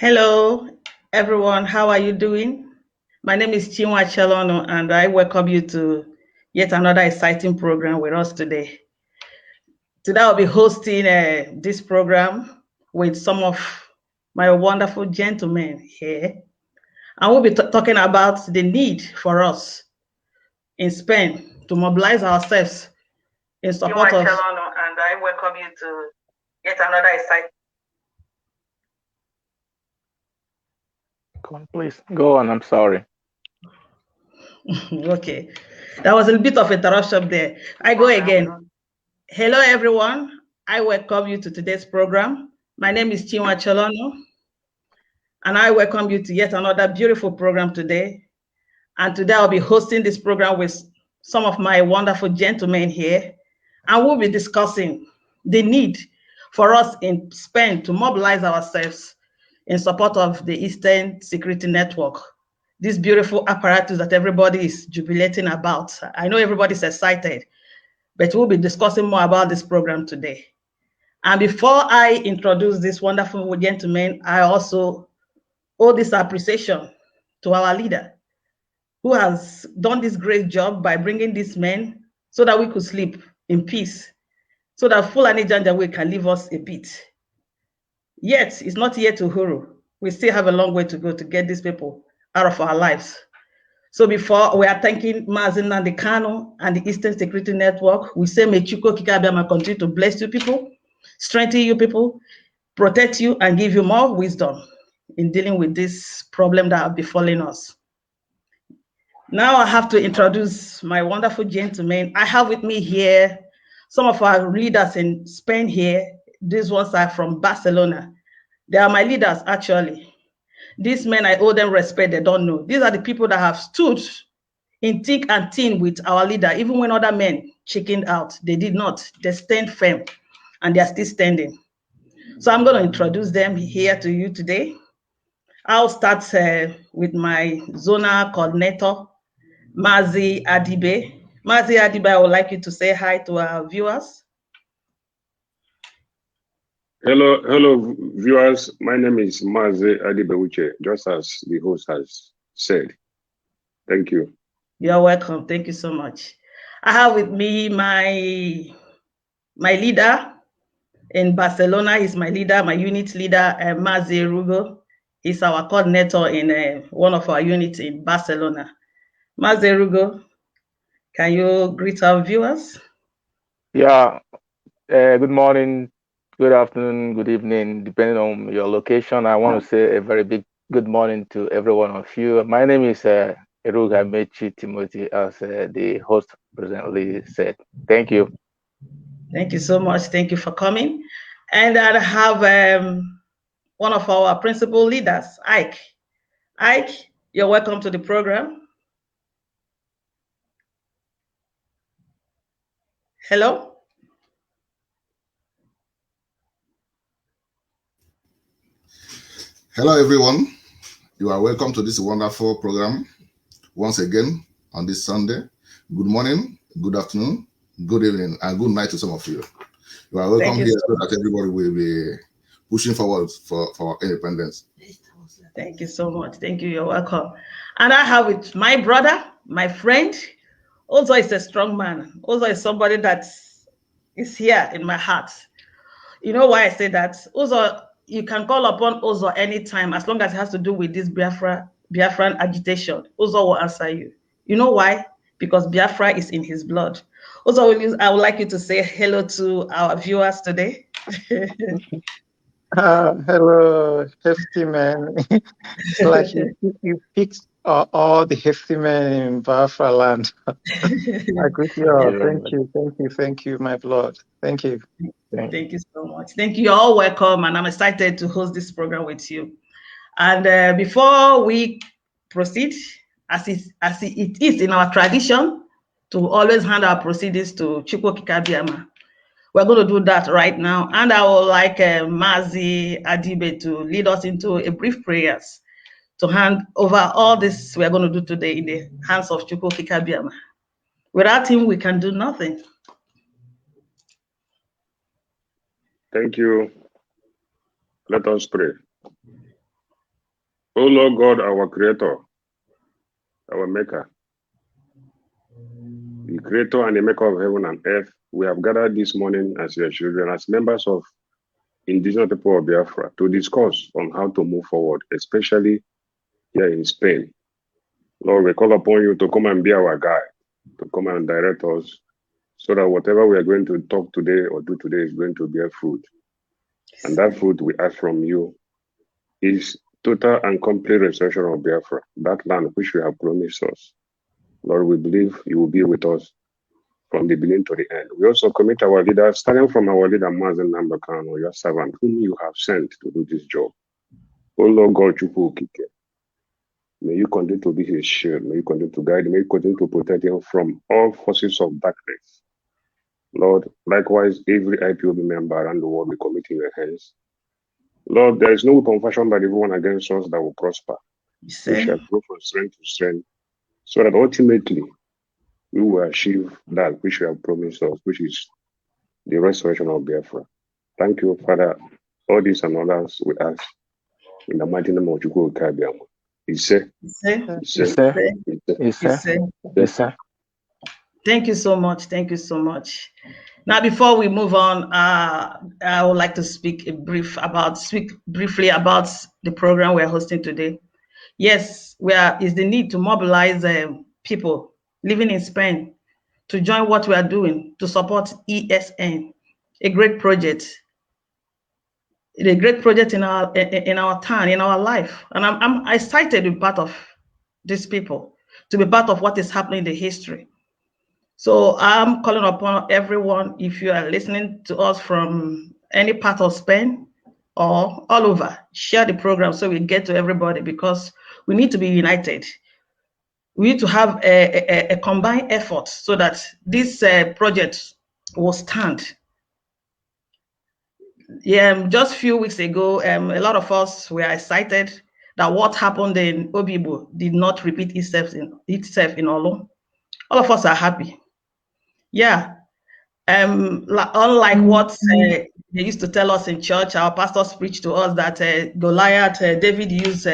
Hello, everyone. How are you doing? My name is Chinwe Spain, and I welcome you to yet another exciting program with us today. Today, I'll be hosting this program with some of my wonderful gentlemen here, and we'll be talking about the need for us in Spain to mobilize ourselves in support of. And I welcome you to yet another exciting. Please go on. I'm sorry. Okay, that was a bit of interruption there. I go again. Hello, everyone. I welcome you to today's program. My name is Chinwe Spain, and I welcome you to yet another beautiful program today. And today I'll be hosting this program with some of my wonderful gentlemen here, and we'll be discussing the need for us in Spain to mobilize ourselves in support of the Eastern Security Network, this beautiful apparatus that everybody is jubilating about. I know everybody's excited, but we'll be discussing more about this program today. And before I introduce this wonderful gentleman, I also owe this appreciation to our leader, who has done this great job by bringing these men so that we could sleep in peace, so that Fulani Janjaweed can leave us a bit. Yet, it's not yet Uhuru. We still have a long way to go to get these people out of our lives. So before we are thanking Mazi Nnamdi Kanu and the Eastern Security Network, we say may Chukwu Okike Abiama continue to bless you people, strengthen you people, protect you, and give you more wisdom in dealing with this problem that have befallen us. Now I have to introduce my wonderful gentlemen. I have with me here some of our leaders in Spain here. These ones are from Barcelona. They are my leaders, actually. These men, I owe them respect, they don't know. These are the people that have stood in thick and thin with our leader, even when other men chickened out. They did not. They stand firm, and they are still standing. So I'm going to introduce them here to you today. I'll start with my zonal coordinator, Mazi Adibe. Mazi Adibe, I would like you to say hi to our viewers. Hello, viewers. My name is Mazi Adibe, just as the host has said. Thank you. You're welcome. Thank you so much. I have with me my leader in Barcelona. He's my leader, my unit leader, Mazi Rugo. He's our coordinator in one of our units in Barcelona. Mazi Rugo, can you greet our viewers? Yeah. Good morning, good afternoon, good evening, depending on your location. I want to say a very big good morning to every one of you. My name is Eruga Mechi Timothy, as the host presently said. Thank you. Thank you so much. Thank you for coming. And I have one of our principal leaders, Ike. Ike, you're welcome to the program. Hello. Hello, everyone. You are welcome to this wonderful program once again on this Sunday. Good morning, good afternoon, good evening, and good night to some of you. You are welcome here so that everybody will be pushing forward for independence. Thank you so much. Thank you. You're welcome. And I have with my brother, my friend. Uzor is a strong man. Uzor is somebody that is here in my heart. You know why I say that? Uzor, you can call upon Uzor anytime, as long as it has to do with this Biafran agitation. Uzor will answer you. You know why? Because Biafra is in his blood. Uzor, I would like you to say hello to our viewers today. Hello, hefty man. It's like you picked all the hefty men in Biafra land. I greet you all. Thank you, my blood. Thank you. Thank you so much. Thank you. You're all welcome, and I'm excited to host this program with you. And before we proceed, as it is in our tradition to always hand our proceedings to Chukwu Okike Abiama, we're going to do that right now. And I would like Mazi Adibe to lead us into a brief prayers to hand over all this we're going to do today in the hands of Chukwu Okike Abiama. Without him, we can do nothing. Thank you. Let us pray. O Lord God, our Creator, our Maker, the Creator and the Maker of heaven and earth, we have gathered this morning as your children, as members of indigenous people of Biafra, to discuss on how to move forward, especially here in Spain. Lord, we call upon you to come and be our guide, to come and direct us, so that whatever we are going to talk today or do today is going to bear fruit. And that fruit we ask from you is total and complete restoration of Biafra, that land which you have promised us. Lord, we believe you will be with us from the beginning to the end. We also commit our leaders, starting from our leader, Mazen Nambakano, your servant, whom you have sent to do this job. O Lord God, Chukwukike, may you continue to be his shield. May you continue to guide him. May you continue to protect him from all forces of darkness. Lord, likewise, every IPOB member around the world we commit in your hands. Lord, there is no weapon fashioned by everyone against us that will prosper. We shall grow from strength to strength, so that ultimately we will achieve that which you have promised us, which is the restoration of Biafra. Thank you, Father. All these and others we ask in the mighty name of Chukwu Kabiama. Thank you so much. Thank you so much. Now, before we move on, I would like to speak briefly about the program we're hosting today. Yes, is the need to mobilize people living in Spain to join what we are doing to support ESN, a great project in our town, in our life. And I'm excited to be part of these people, to be part of what is happening in the history. So I'm calling upon everyone, if you are listening to us from any part of Spain or all over, share the program so we get to everybody, because we need to be united. We need to have a combined effort so that this project will stand. Yeah, just a few weeks ago, a lot of us were excited that what happened in Obibo did not repeat itself in Olo. All of us are happy. Yeah, unlike what they used to tell us in church, our pastors preached to us that Goliath, David used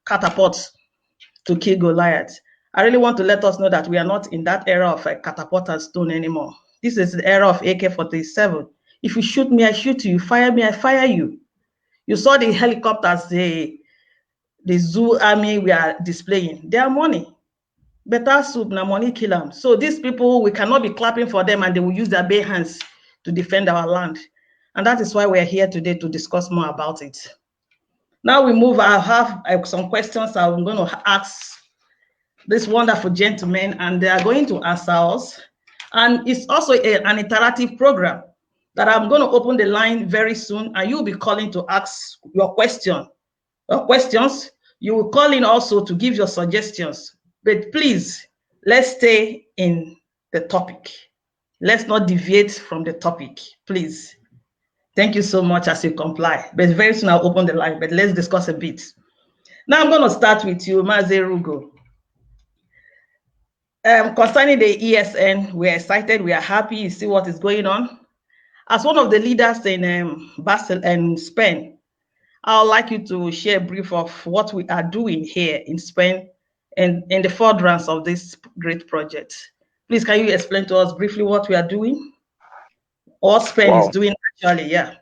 catapults to kill Goliath. I really want to let us know that we are not in that era of catapult and stone anymore. This is the era of AK-47. If you shoot me, I shoot you. You fire me, I fire you. You saw the helicopters, the zoo army we are displaying. They are money. Better soup, na money kill them. So these people, we cannot be clapping for them and they will use their bare hands to defend our land. And that is why we're here today to discuss more about it. Now we move, I have some questions I'm going to ask this wonderful gentlemen, and they are going to answer us. And it's also an interactive program that I'm going to open the line very soon, and you'll be calling to ask your questions. You will call in also to give your suggestions. But please, let's stay in the topic. Let's not deviate from the topic, please. Thank you so much as you comply. But very soon I'll open the line, but let's discuss a bit. Now I'm going to start with you, Maze Rugo. Concerning the ESN, we are excited, we are happy, you see what is going on. As one of the leaders in Basel and Spain, I would like you to share a brief of what we are doing here in Spain and in the furtherance of this great project. Please, can you explain to us briefly what we are doing? Or Spain is doing actually, yeah.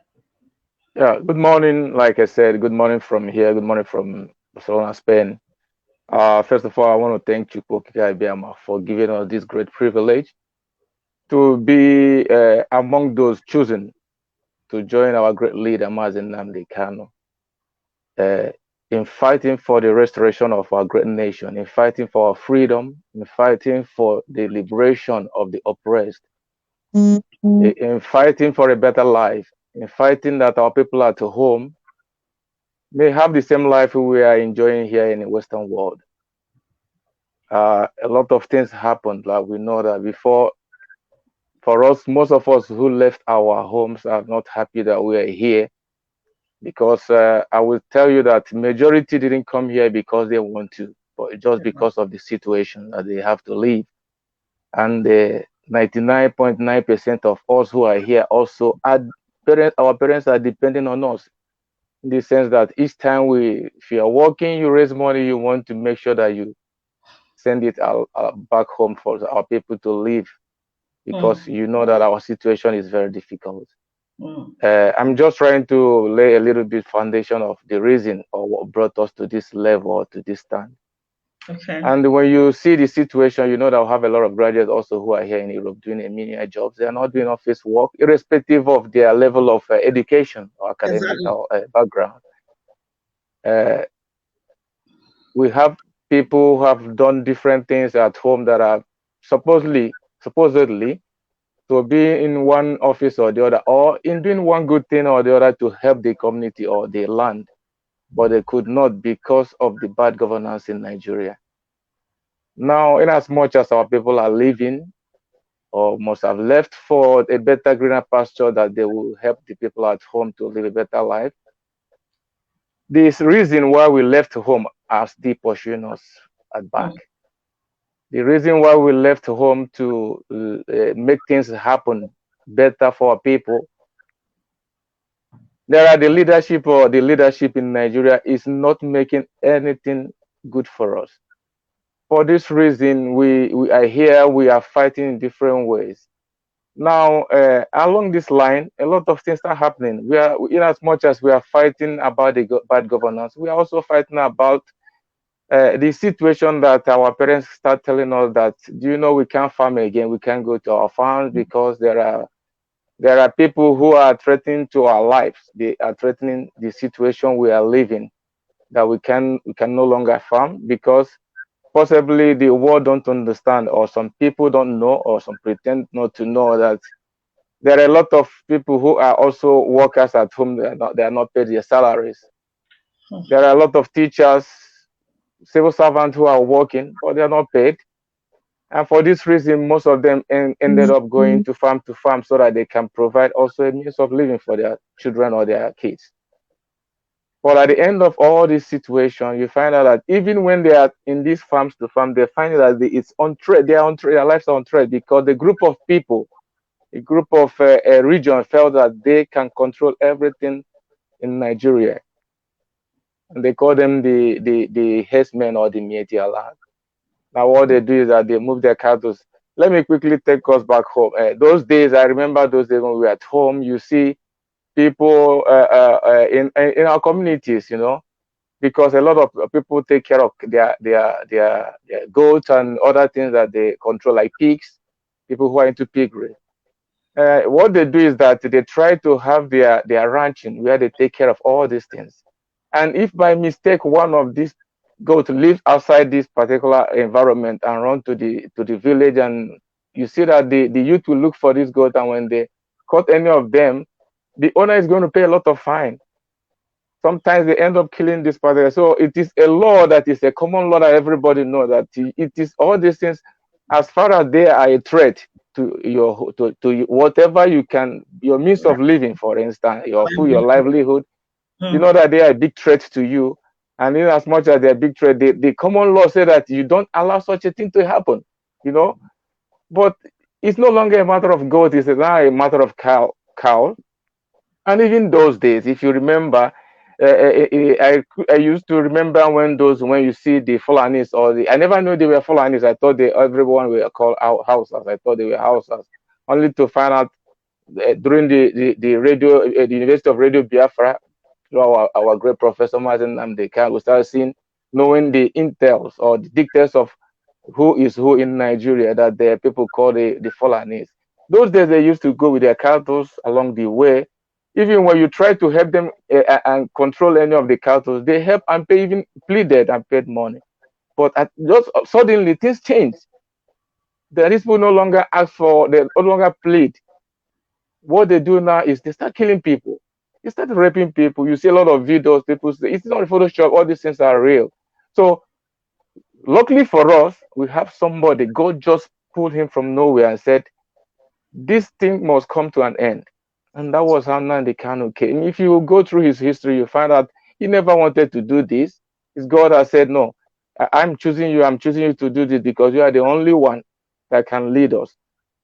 Yeah, good morning. Like I said, good morning from here. Good morning from Barcelona, Spain. First of all, I want to thank Chukwu Ibiama for giving us this great privilege to be among those chosen to join our great leader, Mazen Nnamdi Kanu, in fighting for the restoration of our great nation, in fighting for our freedom, in fighting for the liberation of the oppressed, in fighting for a better life, in fighting that our people at home may have the same life we are enjoying here in the Western world. A lot of things happened, like we know that before. For us, most of us who left our homes are not happy that we are here, because I will tell you that majority didn't come here because they want to, but just because of the situation that they have to leave. And 99.9% of us who are here also, our parents are depending on us. in the sense that each time if you are working, you raise money, you want to make sure that you send it back home for our people to live, because you know that our situation is very difficult. I'm just trying to lay a little bit foundation of the reason or what brought us to this level or to this stand. Okay. And when you see the situation, you know that we have a lot of graduates also who are here in Europe doing a menial jobs. They are not doing office work, irrespective of their level of education or academic background. We have people who have done different things at home that are supposedly to be in one office or the other, or in doing one good thing or the other to help the community or the land, but they could not because of the bad governance in Nigeria. Now, in as much as our people are living or must have left for a better, greener pasture that they will help the people at home to live a better life, this reason why we left home are still pursuing us at back. The reason why we left home to make things happen better for our people, there are the leadership in Nigeria is not making anything good for us. For this reason, we are here, we are fighting in different ways. Now, along this line, a lot of things are happening. We are, in as much as we are fighting about the bad governance, we are also fighting about the situation that our parents start telling us that, do you know, we can't farm again, we can't go to our farms because there are people who are threatening to our lives. They are threatening the situation we are living, that we can no longer farm because possibly the world don't understand, or some people don't know, or some pretend not to know that there are a lot of people who are also workers at home. They are not paid their salaries. There are a lot of teachers, civil servants who are working, but they are not paid. And for this reason, most of them ended up going to farm so that they can provide also a means of living for their children or their kids. But at the end of all this situation, you find out that even when they are in these farms to farm, they find that it's on trade. They are on trade. Their lives are on trade because the group of people, a group of a region felt that they can control everything in Nigeria, and they call them the herdsmen or the Mieti Allah. Now what they do is that they move their cattle. Let me quickly take us back home. Those days, I remember those days when we were at home. You see people in our communities, you know, because a lot of people take care of their goats and other things that they control, like pigs. People who are into piggery. What they do is that they try to have their ranching where they take care of all these things. And if by mistake one of these goats lives outside this particular environment and run to the village, and you see that the youth will look for this goat, and when they caught any of them, the owner is going to pay a lot of fine. Sometimes they end up killing this particular. So it is a law that is a common law that everybody knows, that it is all these things, as far as they are a threat to your to whatever you can, your means of living, for instance, your food, your livelihood, you know that they are a big threat to you. And in as much as they're a big threat, the common law say that you don't allow such a thing to happen, you know. But it's no longer a matter of goat, it's now a matter of cow. And even those days, if you remember, I used to remember when you see the Fulanis, I never knew they were Fulanis. I thought everyone were called Hausas. I thought they were Hausas, only to find out during the radio, the University of Radio Biafra, through our great professor Martin Amdekan, we started knowing the intels or the dictates of who is who in Nigeria, that the people call the Fulanis. Those days they used to go with their cattle along the way. Even when you try to help them and control any of the cattle, they help and pay, even pleaded and paid money. But just suddenly things changed. The people no longer ask for, they no longer plead. What they do now is they start killing people. They start raping people. You see a lot of videos, people say it's not Photoshop, all these things are real. So luckily for us, we have somebody, God just pulled him from nowhere and said, this thing must come to an end. And that was how Nnamdi Kanu came. If you go through his history, you find out he never wanted to do this. His God has said, no, I'm choosing you to do this because you are the only one that can lead us.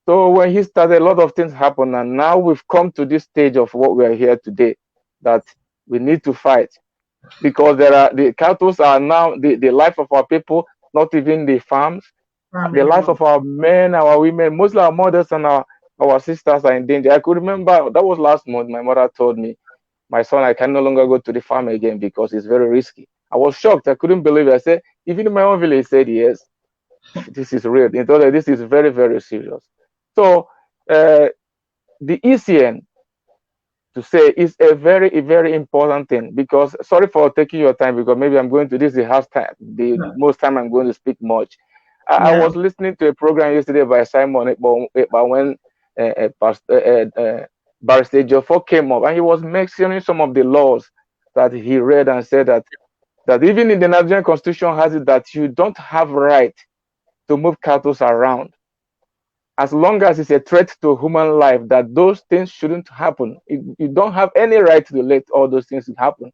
So when he started, a lot of things happened, and now we've come to this stage of what we are here today, that We need to fight, because the cattle are now the life of our people, not even the farms. The life of our men, our women, mostly our mothers and our sisters are in danger. I could remember that was last month. My mother told me, my son, I can no longer go to the farm again because it's very risky. I was shocked. I couldn't believe it. I said, even in my own village, said yes, this is real. He told me this is very, very serious. So the ECN, to say, is a very important thing, because sorry for taking your time, because maybe I'm going to this the half time, the most time I'm going to speak much. I was listening to a program yesterday by Simon when Barrister Jofo came up, and he was mentioning some of the laws that he read and said that even in the Nigerian constitution has it that you don't have right to move cattle around, as long as it's a threat to human life, that those things shouldn't happen. You don't have any right to let all those things happen.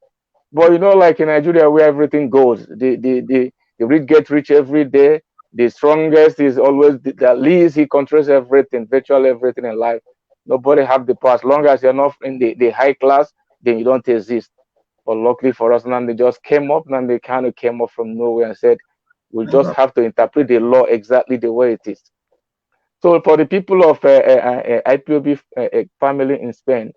But you know, like in Nigeria, where everything goes, the rich get rich every day. The strongest is always the least. He controls everything, virtually everything in life. Nobody have the power. As long as you're not in the high class, then you don't exist. But luckily for us, now they just came up, and they kind of came up from nowhere and said, we just have to interpret the law exactly the way it is. So for the people of IPOB family in Spain,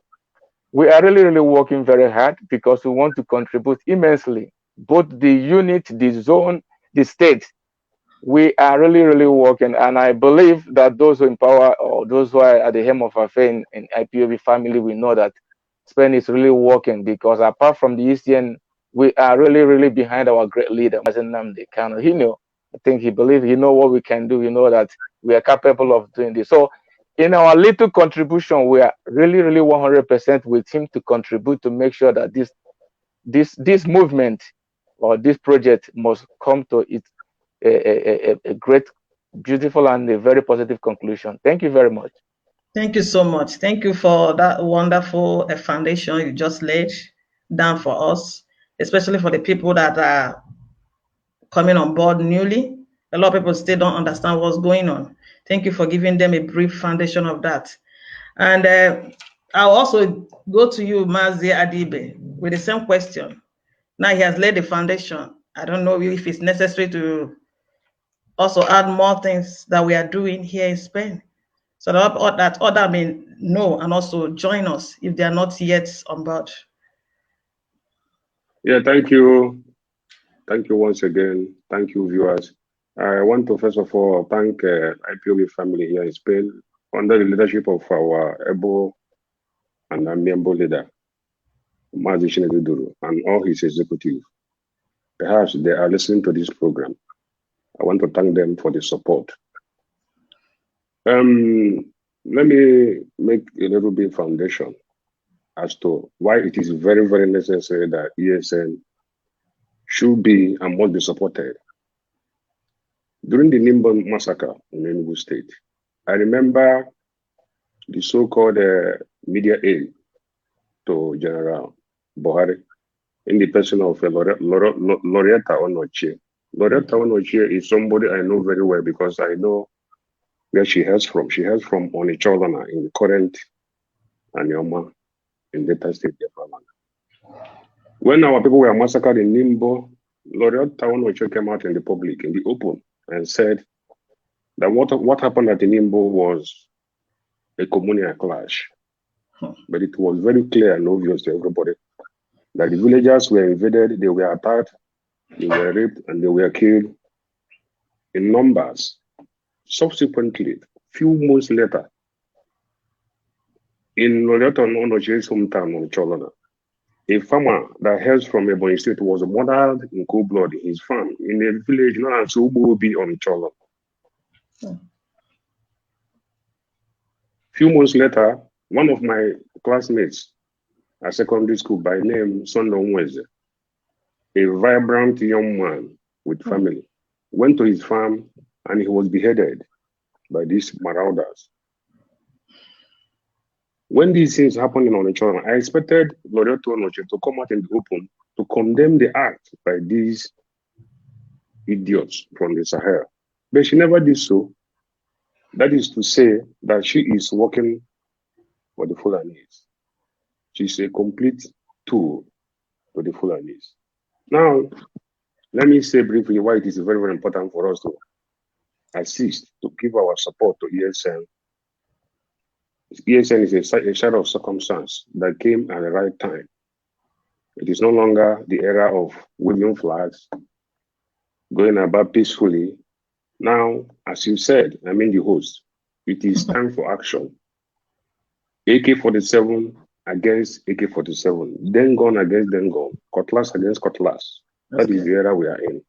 we are really working very hard, because we want to contribute immensely, both the unit, the zone, the state. We are really working, and I believe that those who empower, or those who are at the helm of affairs in IPOB family, we know that Spain is really working, because apart from the ECN, we are really behind our great leader, Nnamdi Kanu. He knew, I think he believed, he know what we can do. You know that we are capable of doing this. So in our little contribution, we are really 100% with him to contribute to make sure that this movement or this project must come to its a great, beautiful, and a very positive conclusion. Thank you very much. Thank you so much. Thank you for that wonderful foundation you just laid down for us, especially for the people that are coming on board newly. A lot of people still don't understand what's going on. Thank you for giving them a brief foundation of that. And I'll also go to you, Mazi Adibe, with the same question. Now he has laid the foundation. I don't know if it's necessary to also add more things that we are doing here in Spain, so that other may know and also join us if they are not yet on board. Yeah, thank you. Thank you once again. Thank you, viewers. I want to first of all thank IPOB family here in Spain under the leadership of our able and amiable leader, Mazi Chinwe, and all his executive. Perhaps they are listening to this program. I want to thank them for the support. Let me make a little bit foundation as to why it is very necessary that ESN should be and must be supported. During the Nimbo massacre in Enugu State, I remember the so-called media aid to General Buhari in the person of Loretta Onochie. Loretta Onochie is somebody I know very well, because I know where she hails from. She hails from Onicholana in the current Anyoma in Delta State. When our people were massacred in Nimbo, Loretta Onochie came out in the public, in the open, and said that what happened at Nimbo was a communal clash. But it was very clear and obvious to everybody that the villagers were invaded, they were attacked, they were raped, and they were killed in numbers. Subsequently, few months later, in Loretta Onochie's hometown of Cholona, a farmer that hails from Ebonyi State was murdered in cold blood in his farm in a village known as Ubobi on Cholona. Few months later, one of my classmates at secondary school by name Sondon Weze, a vibrant young man with family, went to his farm and he was beheaded by these marauders. When these things happened in Onitsha, I expected Loretta Onochie to come out in the open to condemn the act by these idiots from the Sahel. But she never did so. That is to say that she is working for the Fulanis. She's a complete tool to the Fulanis. Now, let me say briefly why it is very, very important for us to assist, to give our support to ESN. ESN is a shadow of circumstance that came at the right time. It is no longer the era of waving flags, going about peacefully. Now, as you said, I mean the host, it is time for action. AK-47 against AK-47, Dengon against Dengon, Cutlass against Cutlass. That is the era we are in.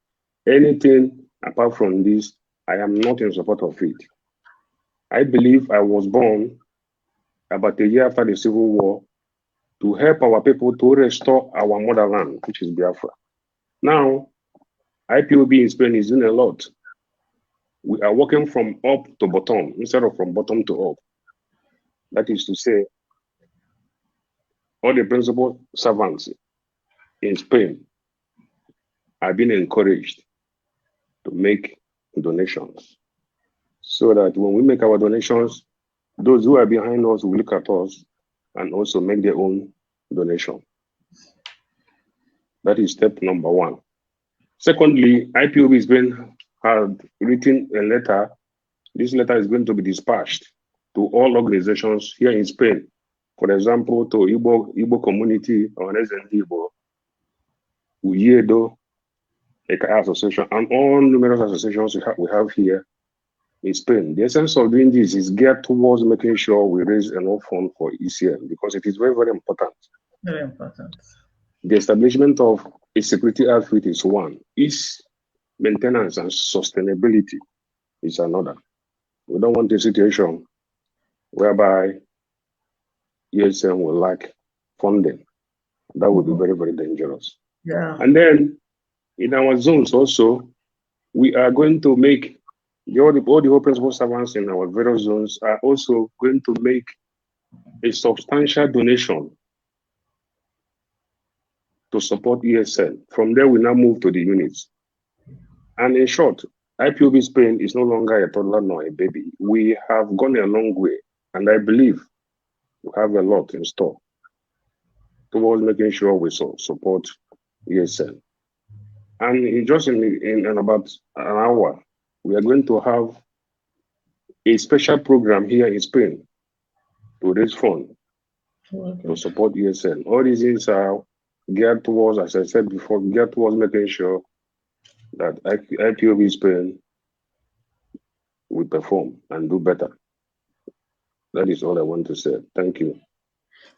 Anything apart from this, I am not in support of it. I believe I was born about a year after the Civil War to help our people to restore our motherland, which is Biafra. Now, IPOB in Spain is doing a lot. We are working from up to bottom instead of from bottom to up. That is to say, all the principal servants in Spain are being encouraged to make donations so that when we make our donations, those who are behind us will look at us and also make their own donation. That is step number one. Secondly, IPOB Spain had written a letter. This letter is going to be dispatched to all organizations here in Spain. For example, to Igbo community or Igbo, Uyedo Association, and all numerous associations we have here in Spain. The essence of doing this is geared towards making sure we raise enough funds for ECN because it is very, very important. Very important. The establishment of a security outfit is one. Its maintenance and sustainability is another. We don't want a situation whereby ESN will lack funding. That would be very, very dangerous. Yeah. And then in our zones also, we are going to make all the principal servants in our various zones are also going to make a substantial donation to support ESN. From there, we now move to the units. And in short, IPOB Spain is no longer a toddler nor a baby. We have gone a long way, and I believe we have a lot in store towards making sure we support ESN. And in about an hour, we are going to have a special program here in Spain to raise funds to support ESN. All these things are geared towards, as I said before, geared towards making sure that IPOB Spain will perform and do better. That is all I want to say. Thank you.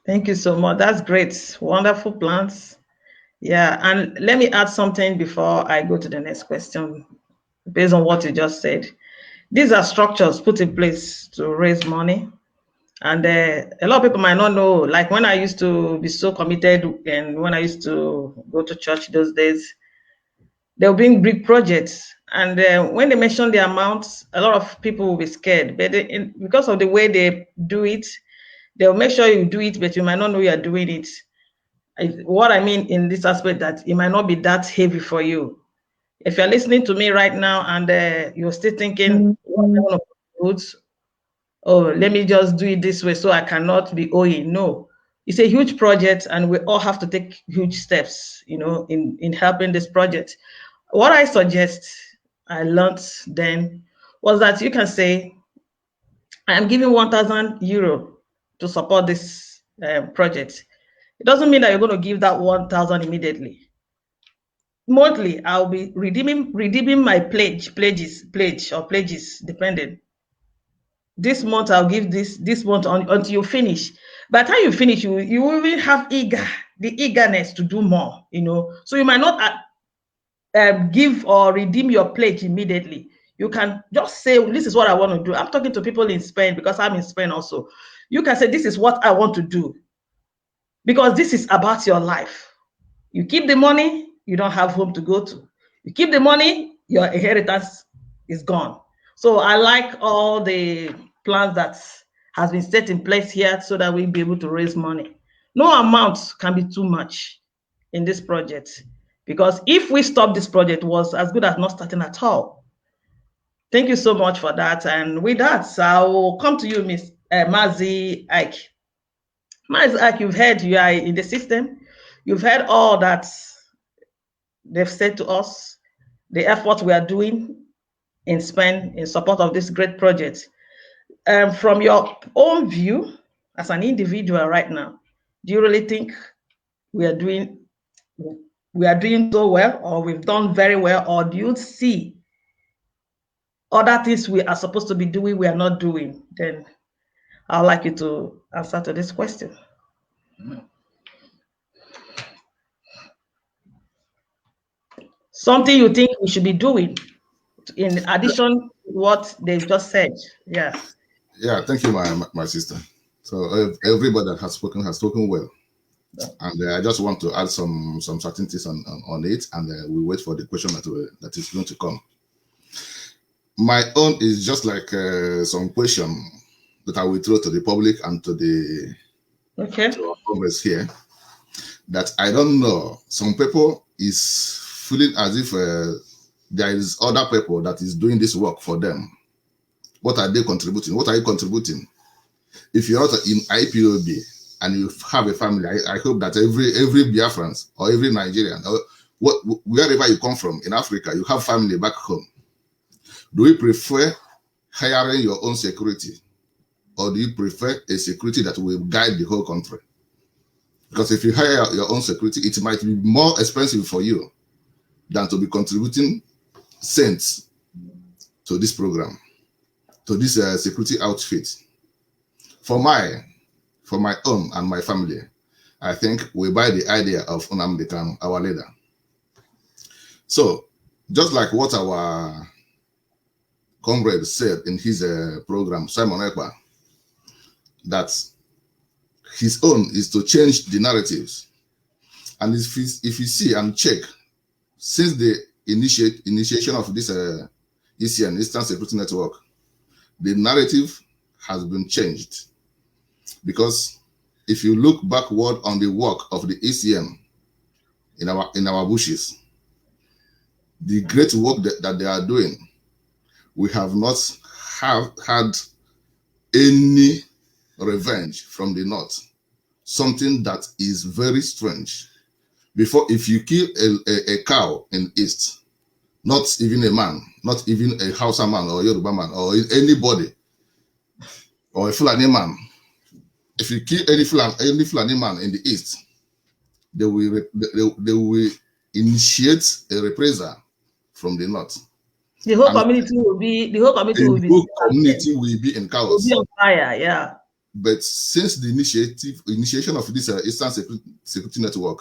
Thank you so much. That's great. Wonderful plans. Yeah, and let me add something before I go to the next question. Based on what you just said, these are structures put in place to raise money. And a lot of people might not know, like when I used to be so committed and when I used to go to church those days, they'll bring big projects. And when they mention the amounts, a lot of people will be scared. But because of the way they do it, they'll make sure you do it, but you might not know you are doing it. What I mean in this aspect, that it might not be that heavy for you. If you're listening to me right now and you're still thinking, oh, let me just do it this way so I cannot be owing. No, it's a huge project and we all have to take huge steps, in helping this project. What I suggest, I learned then, was that you can say, I am giving 1,000 euro to support this project. It doesn't mean that you're going to give that 1,000 immediately. Monthly, I'll be redeeming my pledges, depending. This month I'll give this month until you finish. By the time you finish, you will have the eagerness to do more, So you might not give or redeem your pledge immediately. You can just say, this is what I want to do. I'm talking to people in Spain because I'm in Spain also. You can say, this is what I want to do. Because this is about your life. You keep the money, you don't have home to go to. You keep the money, your inheritance is gone. So I like all the plans that has been set in place here so that we'll be able to raise money. No amount can be too much in this project, because if we stop this project, it was as good as not starting at all. Thank you so much for that. And with that, I will come to you, Ms. Mazi Ike. Mazi Ike, you've heard you are in the system. You've heard all that they've said to us, the effort we are doing in Spain in support of this great project. From your own view as an individual right now, do you really think we are doing so well, or we've done very well, or do you see other things we are supposed to be doing we are not doing? Then I'd like you to answer to this question. Something you think we should be doing in addition to what they've just said. Yeah. Yeah, thank you, my sister. So everybody that has spoken well. And I just want to add some certainties on it, and we wait for the question that is going to come. My own is just like some question that I will throw to the public and to our Congress here, that I don't know. Some people is feeling as if there is other people that is doing this work for them. What are they contributing? What are you contributing? If you're not in IPOB and you have a family, I hope that every Biafran or every Nigerian, or wherever you come from in Africa, you have family back home. Do you prefer hiring your own security, or do you prefer a security that will guide the whole country? Because if you hire your own security, it might be more expensive for you than to be contributing cents to this program, to this security outfit. For my own and my family, I think we buy the idea of Nnamdi Kanu, our leader. So, just like what our comrade said in his program, Simon Ekpa, that his own is to change the narratives. And if you see and check, since the initiation of this ECN, Eastern Security Network, the narrative has been changed. Because if you look backward on the work of the ECN in our bushes, the great work that they are doing, we have not had any revenge from the North. Something that is very strange. Before, if you kill a cow in East, not even a man, not even a Hausa man or Yoruba man or anybody, or a Fulani man, if you kill any Fulani man in the East, they will initiate a reprisal from the North. The whole community will be in chaos. Will be on fire, yeah. But since the initiation of this Eastern Security Network,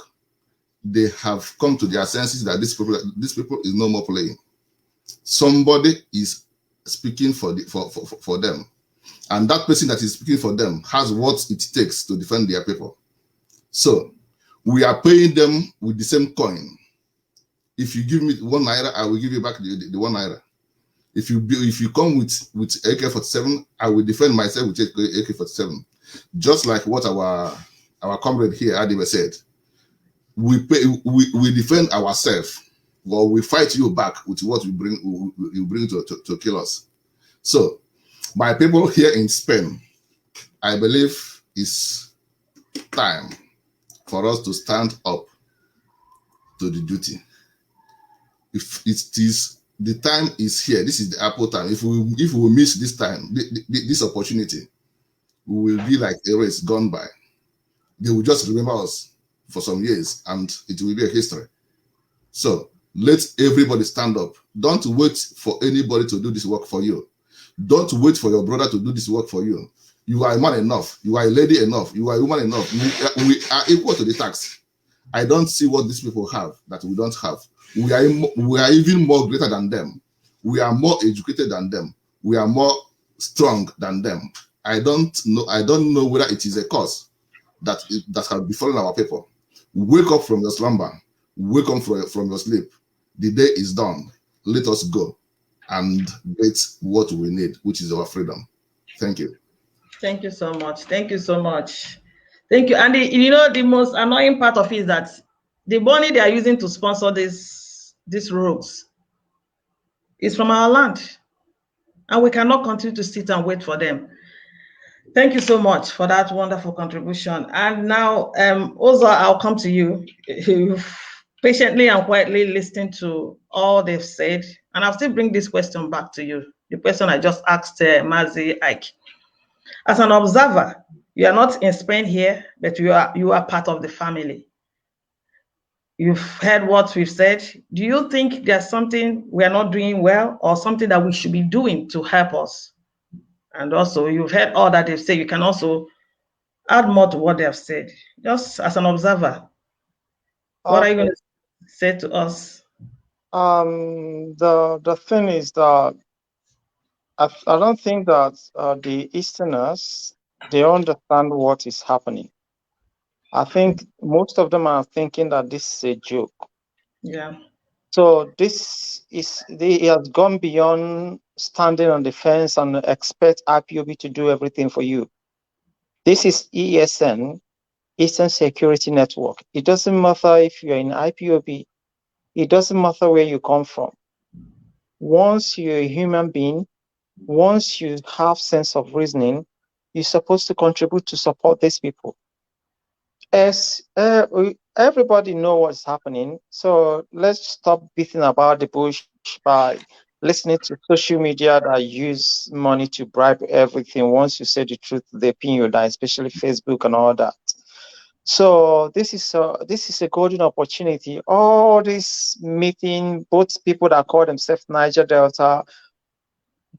they have come to their senses that this people is no more playing. Somebody is speaking for them, and that person that is speaking for them has what it takes to defend their people. So we are paying them with the same coin. If you give me 1 naira, I will give you back the 1 naira. If you come with AK-47, I will defend myself with AK-47. Just like what our comrade here, Adiba, said. We defend ourselves, or we fight you back with what you bring to kill us. So, my people here in Spain, I believe it's time for us to stand up to the duty. If it is the time is here, this is the Apple time. If we miss this time, this opportunity, we will be like a race gone by. They will just remember us for some years, and it will be a history. So let everybody stand up. Don't wait for anybody to do this work for you. Don't wait for your brother to do this work for you. You are a man enough. You are a lady enough. You are a woman enough. We are equal to the tax. I don't see what these people have that we don't have. We are even more greater than them. We are more educated than them. We are more strong than them. I don't know whether it is a cause that has befallen our people. Wake up from your slumber. Wake up from your sleep. The day is done. Let us go and get what we need, which is our freedom. Thank you. Thank you so much. Thank you so much. Thank you. And the most annoying part of it is that the money they are using to sponsor these roads is from our land. And we cannot continue to sit and wait for them. Thank you so much for that wonderful contribution. And now, Uzor, I'll come to you. You've patiently and quietly listened to all they've said, and I'll still bring this question back to you. The question I just asked Mazi Ike. As an observer, you are not in Spain here, but you are part of the family. You've heard what we've said. Do you think there's something we are not doing well, or something that we should be doing to help us? And also, you've heard all that they've said. You can also add more to what they have said, just as an observer. What are you going to say to us? The thing is that I don't think that the Easterners, they understand what is happening. I think most of them are thinking that this is a joke. Yeah. So it has gone beyond standing on the fence and expect IPOB to do everything for you. This is ESN, Eastern Security Network. It doesn't matter if you're in IPOB. It doesn't matter where you come from. Once you're a human being, once you have sense of reasoning, you're supposed to contribute to support these people. As everybody know what's happening, so let's stop beating about the bush by listening to social media that use money to bribe everything. Once you say the truth, they pin you down, especially Facebook and all that. So this is a golden opportunity. All this meeting, both people that call themselves Niger Delta,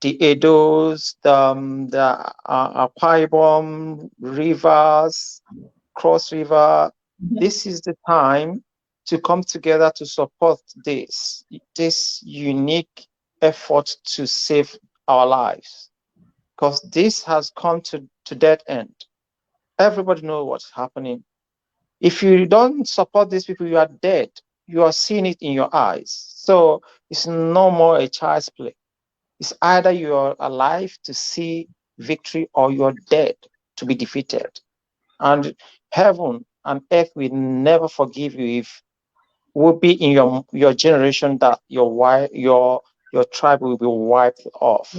the Edos, the Akwa Ibom, Rivers, Cross River. This is the time to come together to support this unique effort to save our lives, because this has come to dead end. Everybody knows what's happening. If you don't support these people, you are dead. You are seeing it in your eyes. So it's no more a child's play. It's either you are alive to see victory or you're dead to be defeated. And heaven and earth will never forgive you if will be in your generation that your tribe will be wiped off.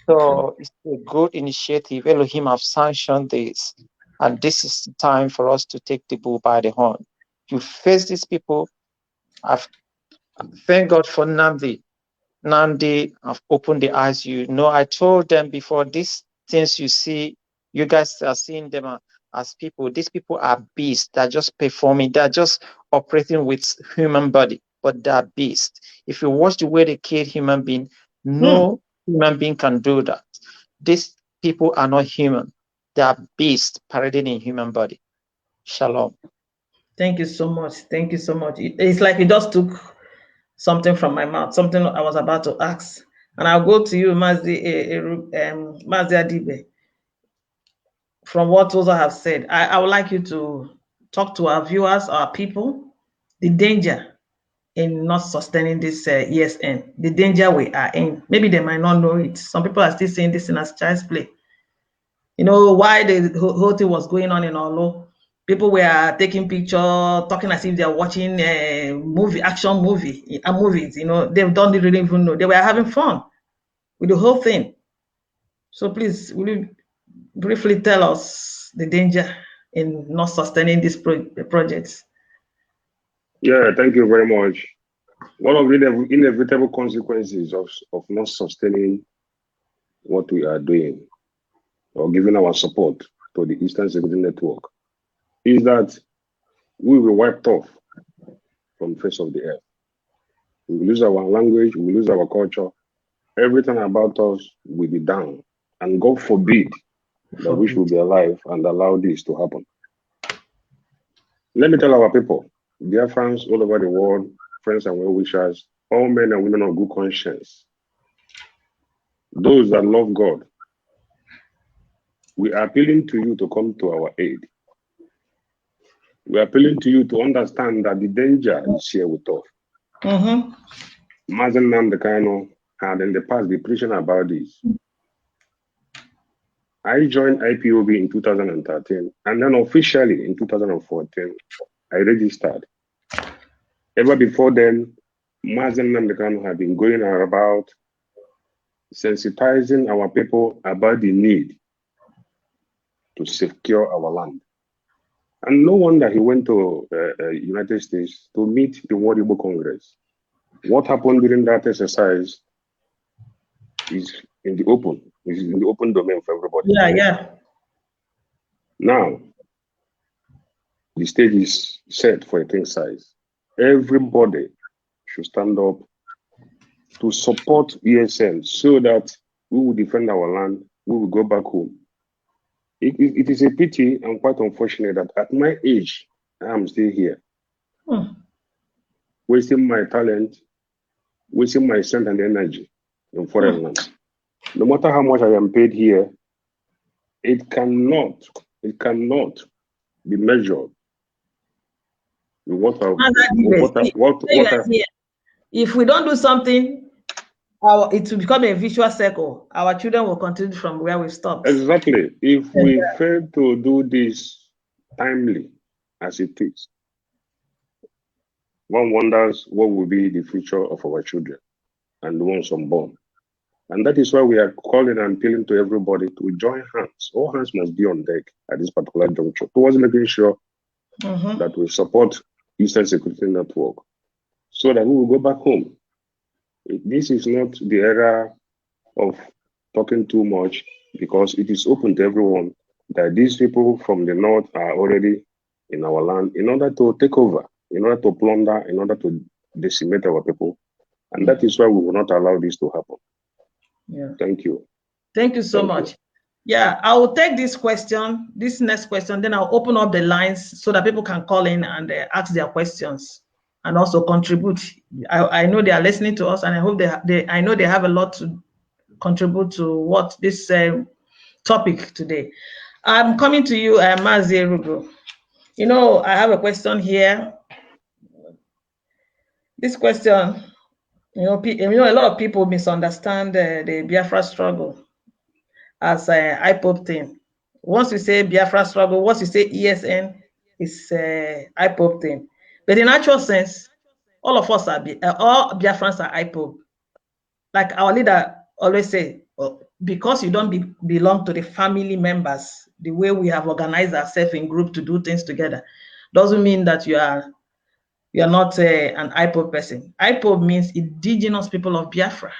So it's a good initiative. Elohim have sanctioned this, and this is the time for us to take the bull by the horn. You face these people. Thank God for Nandi. Nandi have opened the eyes. You know, I told them before, these things you see, you guys are seeing them as people. These people are beasts. They're just performing. They're just operating with human body, but they're beasts. If you watch the way they kill human being, no human being can do that. These people are not human. They are beasts parading in human body. Shalom. Thank you so much. Thank you so much. It's like you just took something from my mouth, something I was about to ask. And I'll go to you, Mazi Adibe. From what Uzor have said, I would like you to talk to our viewers, our people, the danger in not sustaining this ESN, the danger we are in. Maybe they might not know it. Some people are still saying this in as child's play. You know, why the whole thing was going on in Olo, people were taking pictures, talking as if they're watching a movie, action movie, movies. You know, they don't really even know. They were having fun with the whole thing. So please, will you briefly tell us the danger in not sustaining these projects? Yeah, thank you very much. One of the inevitable consequences of not sustaining what we are doing or giving our support to the Eastern Security Network is that we will be wiped off from the face of the earth. We will lose our language, we will lose our culture. Everything about us will be down. And God forbid that we should be alive and allow this to happen. Let me tell our people, dear friends all over the world, friends and well-wishers, all men and women of good conscience, those that love God, we are appealing to you to come to our aid. We are appealing to you to understand that the danger is here with us. Mazen Namdekano had in the past been preaching about this. I joined IPOB in 2013, and then officially in 2014, I registered. Ever before then, Mazen Namdekano had been going about sensitizing our people about the need to secure our land. And no wonder he went to United States to meet the World Igbo Congress. What happened during that exercise is in the open. Is in the open domain for everybody. Yeah. Now, the stage is set for a king size. Everybody should stand up to support ESN so that we will defend our land, we will go back home. It is a pity and quite unfortunate that at my age, I am still here, wasting my talent, wasting my strength and energy in foreign lands. No matter how much I am paid here, it cannot be measured with if we don't do something, it will become a vicious circle. Our children will continue from where we stopped. Exactly. If we fail to do this timely as it is, one wonders what will be the future of our children and the ones unborn. And that is why we are calling and appealing to everybody to join hands. All hands must be on deck at this particular juncture towards making sure that we support Eastern Security Network so that we will go back home. This is not the era of talking too much, because it is open to everyone that these people from the north are already in our land in order to take over, in order to plunder, in order to decimate our people. And that is why we will not allow this to happen. Yeah. Thank you. Thank you so much. Yeah, I will take this next question, then I'll open up the lines so that people can call in and ask their questions and also contribute. I know they are listening to us, and I hope I know they have a lot to contribute to what this topic today. I'm coming to you, Mazi Rugo. You know, I have a question here. This question, a lot of people misunderstand the Biafra struggle as a ipob thing. Once you say Biafra struggle, once you say ESN, it's ipob thing. But in actual sense, all of us are all Biafrans are ipob. Like our leader always say, because you don't belong to the family members, the way we have organized ourselves in group to do things together, doesn't mean that you are not an ipob person. Ipob means indigenous people of Biafra.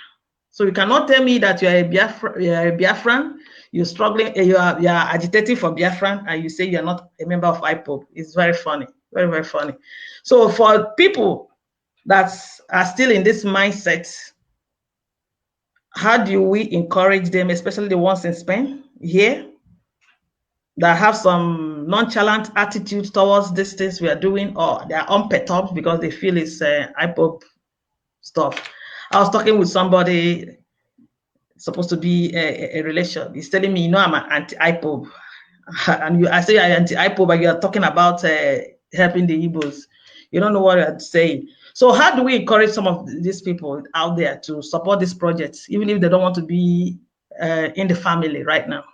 So you cannot tell me that you're a Biafran, you're struggling, you are agitating for Biafran, and you say you're not a member of ipob. It's very funny, very, very funny. So for people that are still in this mindset, how do we encourage them, especially the ones in Spain here, that have some nonchalant attitude towards these things we are doing, or they are unperturbed because they feel it's ipob stuff? I was talking with somebody supposed to be a relation. He's telling me, I'm an anti-ipob. And I say I'm anti-ipob, but you are talking about helping the Igbos. You don't know what you're saying. So how do we encourage some of these people out there to support this project, even if they don't want to be in the family right now?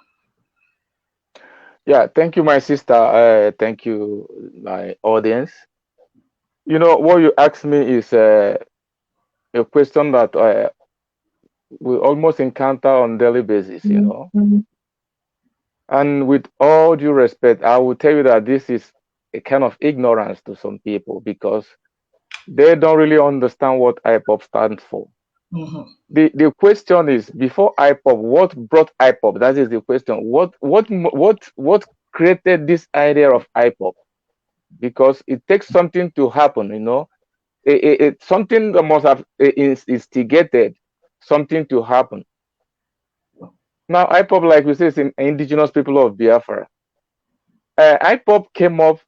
Yeah, thank you, my sister. Thank you, my audience. You know, what you asked me is a question that we almost encounter on a daily basis, you know. And with all due respect, I will tell you that this is a kind of ignorance to some people, because they don't really understand what ipob stands for. The question is, before ipob, what brought ipob? That is the question. What created this idea of ipob? Because it takes something to happen, you know. It's something that must have instigated something to happen. Now, ipob, like we say, is indigenous people of Biafra. ipob came up.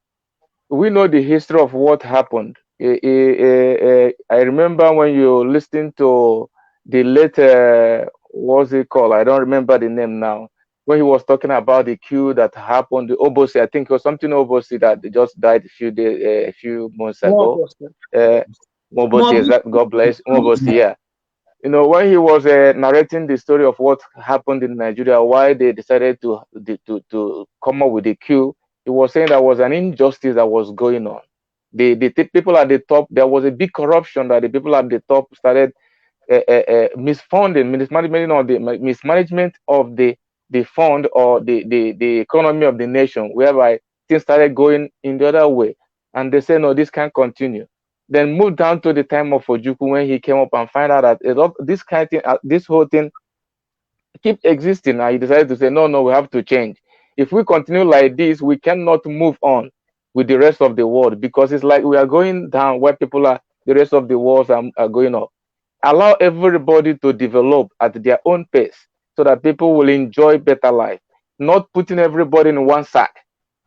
We know the history of what happened. I remember when you listened to the late, what's it called? I don't remember the name now. When he was talking about the coup that happened, the Obosi, I think it was something Obosi that just died a few months ago. Mobosi, God bless Mobosi. Yeah, you know, when he was narrating the story of what happened in Nigeria, why they decided to come up with the coup, he was saying there was an injustice that was going on. The people at the top, there was a big corruption that the people at the top started mismanagement of the the fund or the economy of the nation, whereby things started going in the other way. And they say, no, this can't continue. Then move down to the time of Ojukwu when he came up and find out that this kind of thing, this whole thing keep existing. And he decided to say, no, no, we have to change. If we continue like this, we cannot move on with the rest of the world, because it's like we are going down where people are, the rest of the world are going up. Allow everybody to develop at their own pace so that people will enjoy better life, not putting everybody in one sack.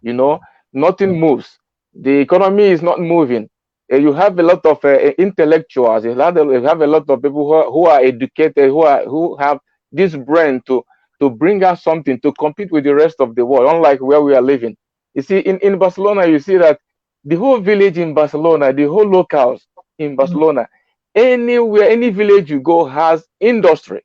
You know, nothing moves. The economy is not moving. You have a lot of intellectuals. You have a lot of people who are educated, who have this brain to bring out something to compete with the rest of the world, unlike where we are living. You see, in Barcelona, you see that the whole village in Barcelona, the whole locals in Barcelona, anywhere, any village you go has industry.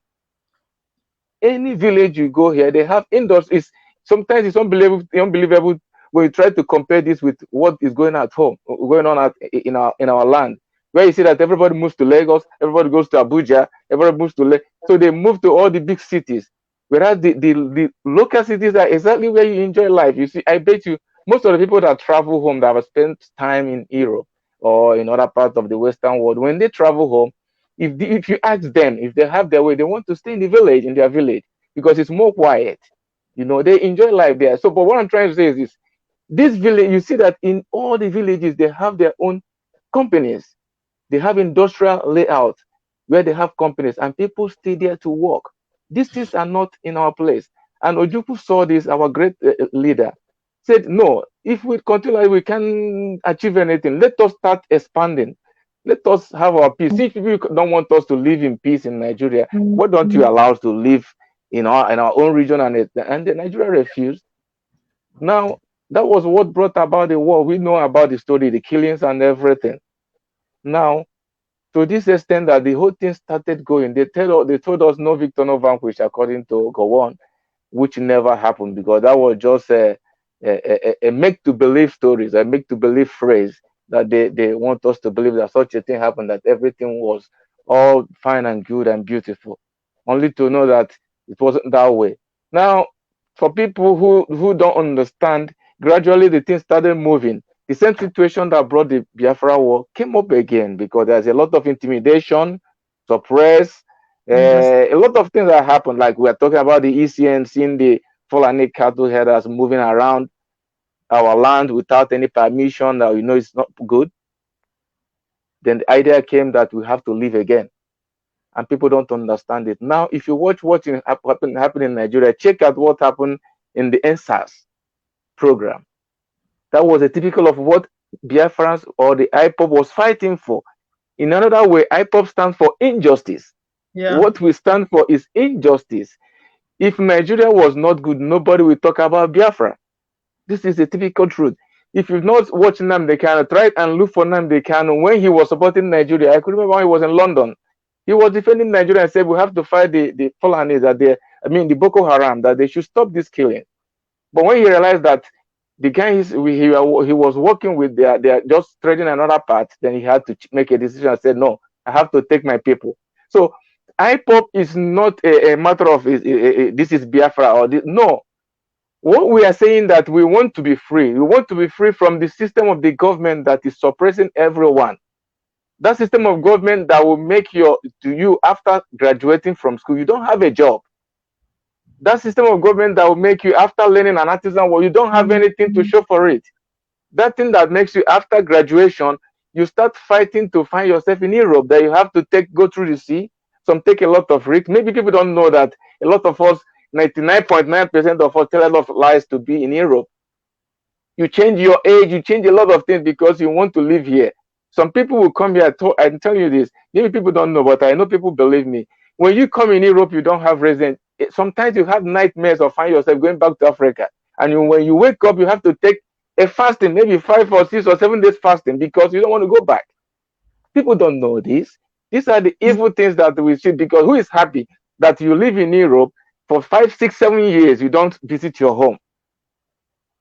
Any village you go here, they have industries. Sometimes it's unbelievable when you try to compare this with what is going at home, going on in our land, where you see that everybody moves to Lagos, everybody goes to Abuja, everybody moves to so they move to all the big cities. Whereas the local cities are exactly where you enjoy life. You see, I bet you most of the people that travel home, that have spent time in Europe or in other parts of the Western world, when they travel home, if you ask them if they have their way, they want to stay in the village, in their village, because it's more quiet. You know, they enjoy life there. So, but what I'm trying to say is this village, you see that in all the villages, they have their own companies. They have industrial layout where they have companies and people stay there to work. These things are not in our place. And Ojukwu saw this, our great leader, said, no, if we continue, we can achieve anything. Let us start expanding. Let us have our peace. If you don't want us to live in peace in Nigeria, why don't you allow us to live in our own region? And the Nigeria refused. Now, that was what brought about the war. We know about the story, the killings and everything. Now, to this extent that the whole thing started going, they told us no victor, no vanquish, according to Gowon, which never happened, because that was just a make-to-believe stories, a make-to-believe phrase that they want us to believe that such a thing happened, that everything was all fine and good and beautiful, only to know that it wasn't that way. Now, for people who don't understand, gradually the thing started moving. The same situation that brought the Biafra war came up again, because there's a lot of intimidation, suppress, a lot of things that happened. Like we are talking about the ECN, seeing the Fulani cattle headers moving around our land without any permission, that we know it's not good. Then the idea came that we have to leave again. And people don't understand it. Now, if you watch what happened in Nigeria, check out what happened in the NSAS program. That was a typical of what Biafrans or the ipob was fighting for. In another way, ipob stands for injustice. Yeah. What we stand for is injustice. If Nigeria was not good, nobody will talk about Biafra. This is the typical truth. If you've not watched Nnamdi Kanu, try and look for Nnamdi Kanu when he was supporting Nigeria. I could remember when he was in London. He was defending Nigeria and said we have to fight the Fulanis, the Boko Haram, that they should stop this killing. But when he realized that the guy he was working with, they are just trading another part, then he had to make a decision and said, no, I have to take my people. So ipob is not a matter of this is Biafra or this. No. What we are saying that we want to be free. We want to be free from the system of the government that is suppressing everyone. That system of government that will make you after graduating from school, you don't have a job. That system of government that will make you after learning an artisan work, you don't have anything to show for it. That thing that makes you after graduation, you start fighting to find yourself in Europe, that you have to go through the sea. Some take a lot of risk. Maybe people don't know that a lot of us, 99.9% of us, tell a lot of lies to be in Europe. You change your age, you change a lot of things because you want to live here. Some people will come here. I'm telling you this. Maybe people don't know, but I know people believe me. When you come in Europe, you don't have residence. Sometimes you have nightmares of finding yourself going back to Africa. And when you wake up, you have to take a fasting, maybe 5 or 6 or 7 days fasting, because you don't want to go back. People don't know this. These are the evil things that we see, because who is happy that you live in Europe for 5, 6, 7 years, you don't visit your home?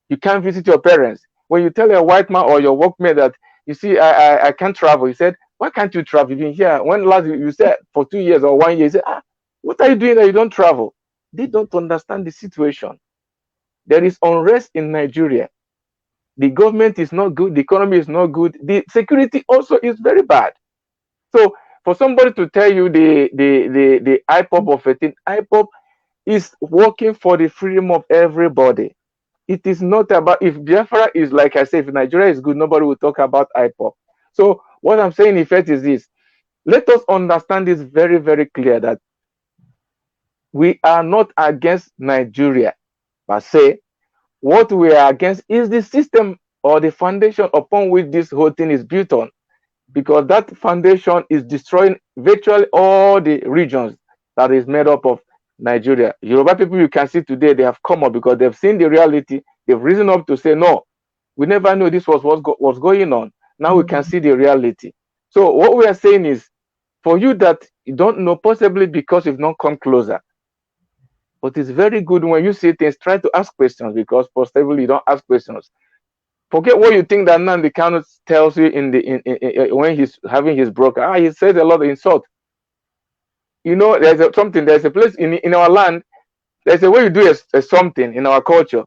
You can't visit your parents. When you tell a white man or your workmate that, you see, I can't travel, he said, why can't you travel? You've been here. When last you said for 2 years or 1 year, you said, what are you doing that you don't travel? they don't understand the situation. There is unrest in Nigeria. The government is not good. The economy is not good. The security also is very bad. So for somebody to tell you the ipob of 18, ipob is working for the freedom of everybody. It is not about, if Biafra is, like I said, if Nigeria is good, nobody will talk about ipob. So what I'm saying in effect is this: let us understand this very, very clear, that we are not against Nigeria per se. What we are against is the system or the foundation upon which this whole thing is built on, because that foundation is destroying virtually all the regions that is made up of Nigeria. Yoruba people, you can see today, they have come up because they've seen the reality. They've risen up to say, no, we never knew this was what's going on. Now we can see the reality. So what we are saying is, for you that you don't know, possibly because you've not come closer, but it's very good when you see things, try to ask questions, because possibly you don't ask questions. Forget what you think that Nnamdi Kanu tells you in when he's having his broker. He says a lot of insult. You know, there's a place in our land. There's a way you do a something in our culture.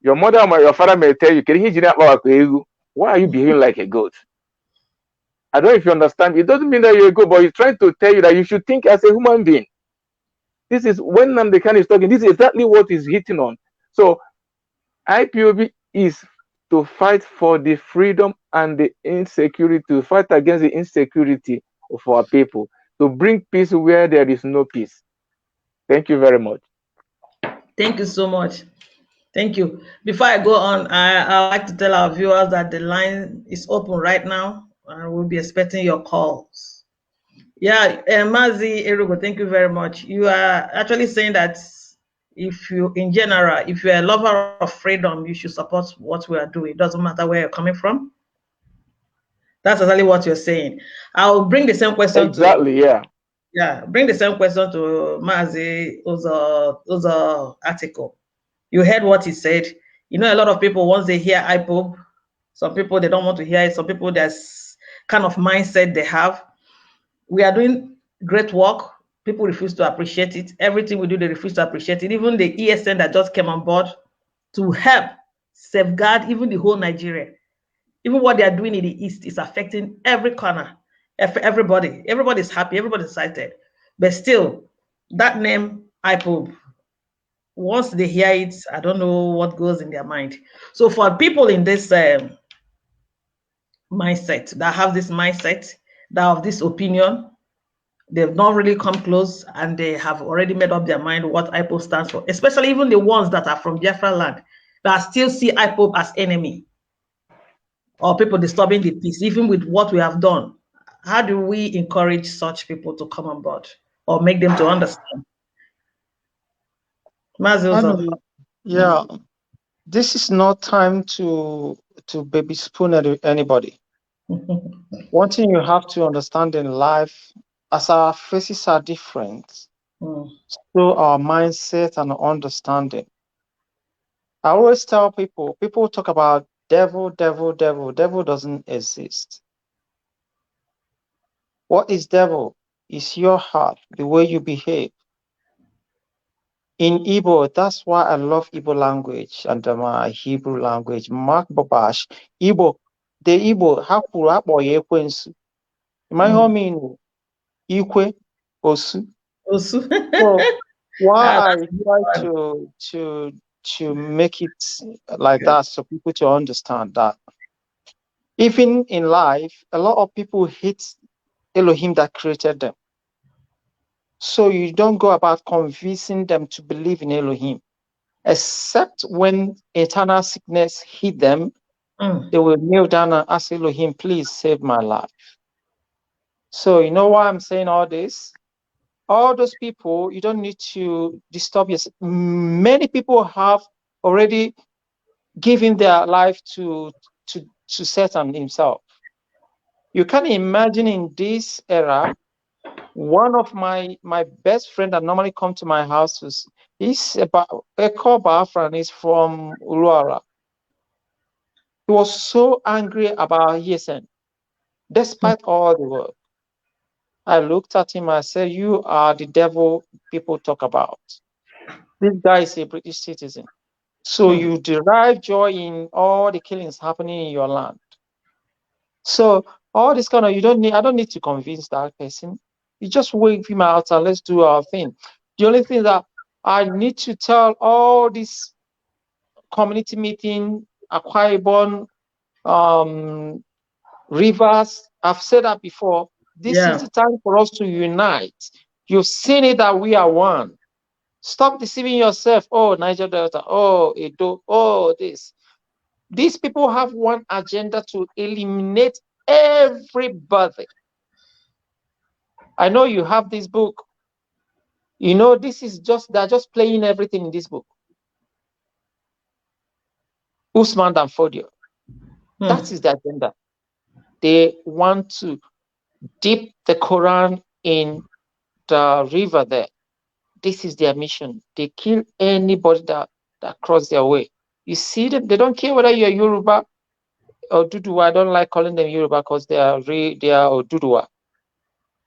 Your mother or your father may tell you, why are you behaving like a goat? I don't know if you understand. It doesn't mean that you're a goat, but he's trying to tell you that you should think as a human being. This is when Nnamdi Kanu is talking. This is exactly what he's hitting on. So IPOB is to fight for the freedom and the insecurity, to fight against the insecurity of our people, to bring peace where there is no peace. Thank you very much. Thank you so much. Thank you. Before I go on, I'd like to tell our viewers that the line is open right now, and we'll be expecting your calls. Yeah, Mazi Erugo, thank you very much. You are actually saying that if you, in general, if you're a lover of freedom, you should support what we are doing. It doesn't matter where you're coming from. That's exactly what you're saying. I'll bring the same question bring the same question to Mazi Uzor article. You heard what he said. You know, a lot of people, once they hear ipob, some people, they don't want to hear it. Some people, there's kind of mindset they have. We are doing great work. People refuse to appreciate it. Everything we do, they refuse to appreciate it. Even the ESN that just came on board to help safeguard even the whole Nigeria. Even what they are doing in the East is affecting every corner. Everybody. Everybody's happy. Everybody's excited. But still, that name, ipob, once they hear it, I don't know what goes in their mind. So for people in this mindset, that have this mindset, that have this opinion, they've not really come close, and they have already made up their mind what ipob stands for, especially even the ones that are from Biafra land, that still see ipob as enemy or people disturbing the peace, even with what we have done. How do we encourage such people to come on board or make them to understand? Yeah, this is not time to baby spoon anybody. One thing you have to understand in life, as our faces are different, so our mindset and understanding. I always tell people talk about devil. Devil doesn't exist. What is devil? It's your heart, the way you behave. In Igbo, that's why I love Igbo language and my Hebrew language. Mark Babash, Igbo, the Igbo, hapụrụ akpọ ya ekwensu. My homie, Ikwe, Osu. Osu. So why I try to make it like that, so people to understand that even in life, a lot of people hate Elohim that created them. So you don't go about convincing them to believe in Elohim, except when eternal sickness hit them, they will kneel down and ask Elohim, please save my life. So you know why I'm saying all this? All those people, you don't need to disturb yourself. Many people have already given their life to Satan himself. You can imagine in this era, one of my best friend that normally come to my house he's about a Biafra, and he's from Uluara. He was so angry about ESN, despite all the work. I looked at him, I said, you are the devil people talk about. This guy is a British citizen. So you derive joy in all the killings happening in your land. So all this kind of, I don't need to convince that person. You just wave him out and let's do our thing. The only thing that I need to tell all this community meeting, Akwa Ibom, Rivers, I've said that before. This is the time for us to unite. You've seen it that we are one. Stop deceiving yourself. Oh, Niger Delta. Oh, Edo. Oh, this. These people have one agenda to eliminate everybody. I know you have this book. You know, this is just, they're just playing everything in this book. Usman Dan Fodio. That is the agenda. They want to dip the Quran in the river there. This is their mission. They kill anybody that cross their way. You see them, they don't care whether you're Yoruba or Duduwa. I don't like calling them Yoruba because they are Duduwa.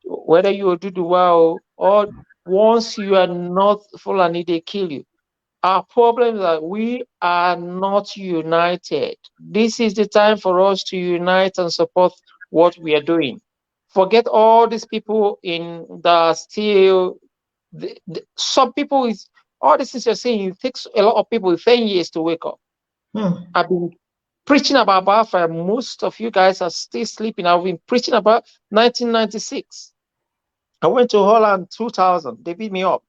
Whether you're Duduwa or once you are not Fulani, they kill you. Our problem is that we are not united. This is the time for us to unite and support what we are doing. Forget all these people in the still. Some people is all this is you're saying. It takes a lot of people 10 years to wake up. I've been preaching about Biafra. Most of you guys are still sleeping. I've been preaching about 1996. I went to Holland 2000. They beat me up.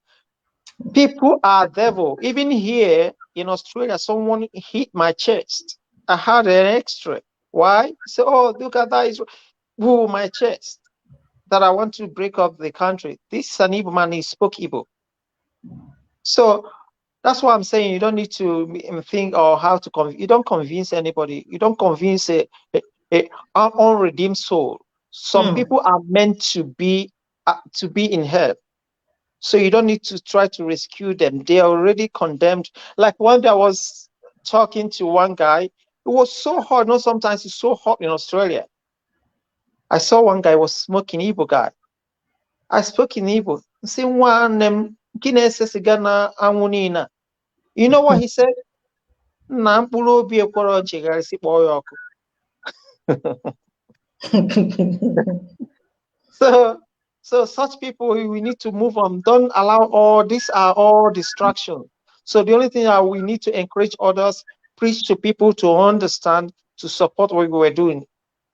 People are devil. Even here in Australia, someone hit my chest. I had an X-ray. Why? So, oh, look at that. Woo, my chest. That I want to break up the country. This an Igbo man, he spoke Igbo. So that's why I'm saying you don't need to think or how to convince. You don't convince anybody. You don't convince an unredeemed soul. Some people are meant to be in hell. So you don't need to try to rescue them. They are already condemned. Like one day I was talking to one guy. It was so hot. No, sometimes it's so hot in Australia. I saw one guy was smoking Igbo guy. I spoke in Igbo. You know what he said? So such people, we need to move on. Don't allow all these are all distractions. So the only thing that we need to encourage others, preach to people to understand, to support what we were doing,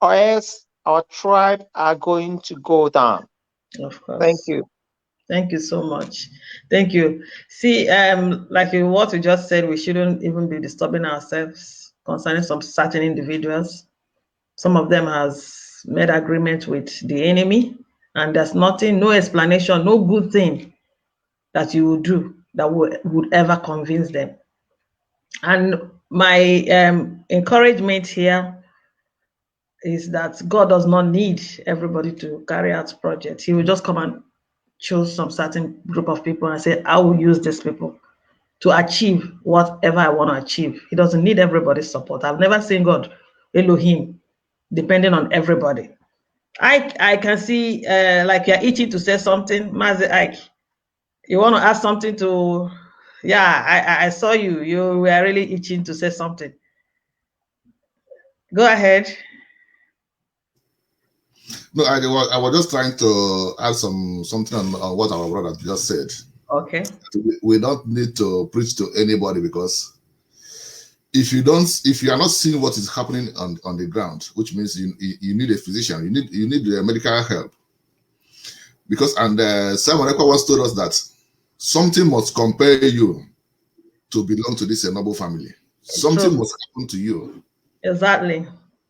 or else our tribe are going to go down. Of course. Thank you. Thank you so much. Thank you. See, like what you just said, we shouldn't even be disturbing ourselves concerning some certain individuals. Some of them has made agreement with the enemy, and there's nothing, no explanation, no good thing that you would do that would ever convince them. And my encouragement here is that God does not need everybody to carry out projects. He will just come and choose some certain group of people and say, I will use these people to achieve whatever I want to achieve. He doesn't need everybody's support. I've never seen God, Elohim, depending on everybody. I can see like you're itching to say something, Mazi Ike. You want to ask something to, yeah, I saw you. You were really itching to say something. Go ahead. No, I was just trying to add something on what our brother just said. Okay. We don't need to preach to anybody, because if you are not seeing what is happening on the ground, which means you need a physician, you need medical help. Because Simon Ekpa once told us that something must compel you to belong to this noble family. Something must happen to you. Exactly.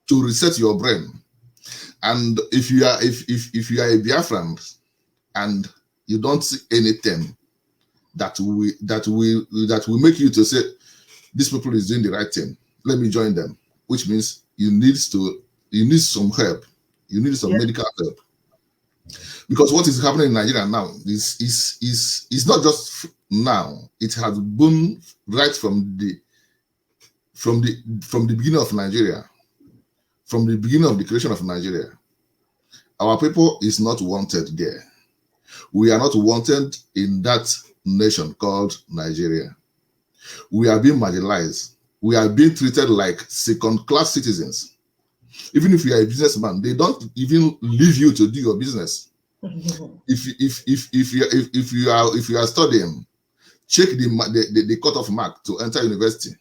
To reset your brain. And if you are a Biafran and you don't see anything that will make you to say, this people is doing the right thing, let me join them, which means you need some help. You need some medical help. Because what is happening in Nigeria now is not just now. It has been right from the beginning of Nigeria, from the beginning of the creation of Nigeria. Our people is not wanted there. We are not wanted in that nation called Nigeria. We are being marginalized. We are being treated like second-class citizens. Even if you are a businessman, they don't even leave you to do your business. If you are studying, check the cutoff mark to enter university.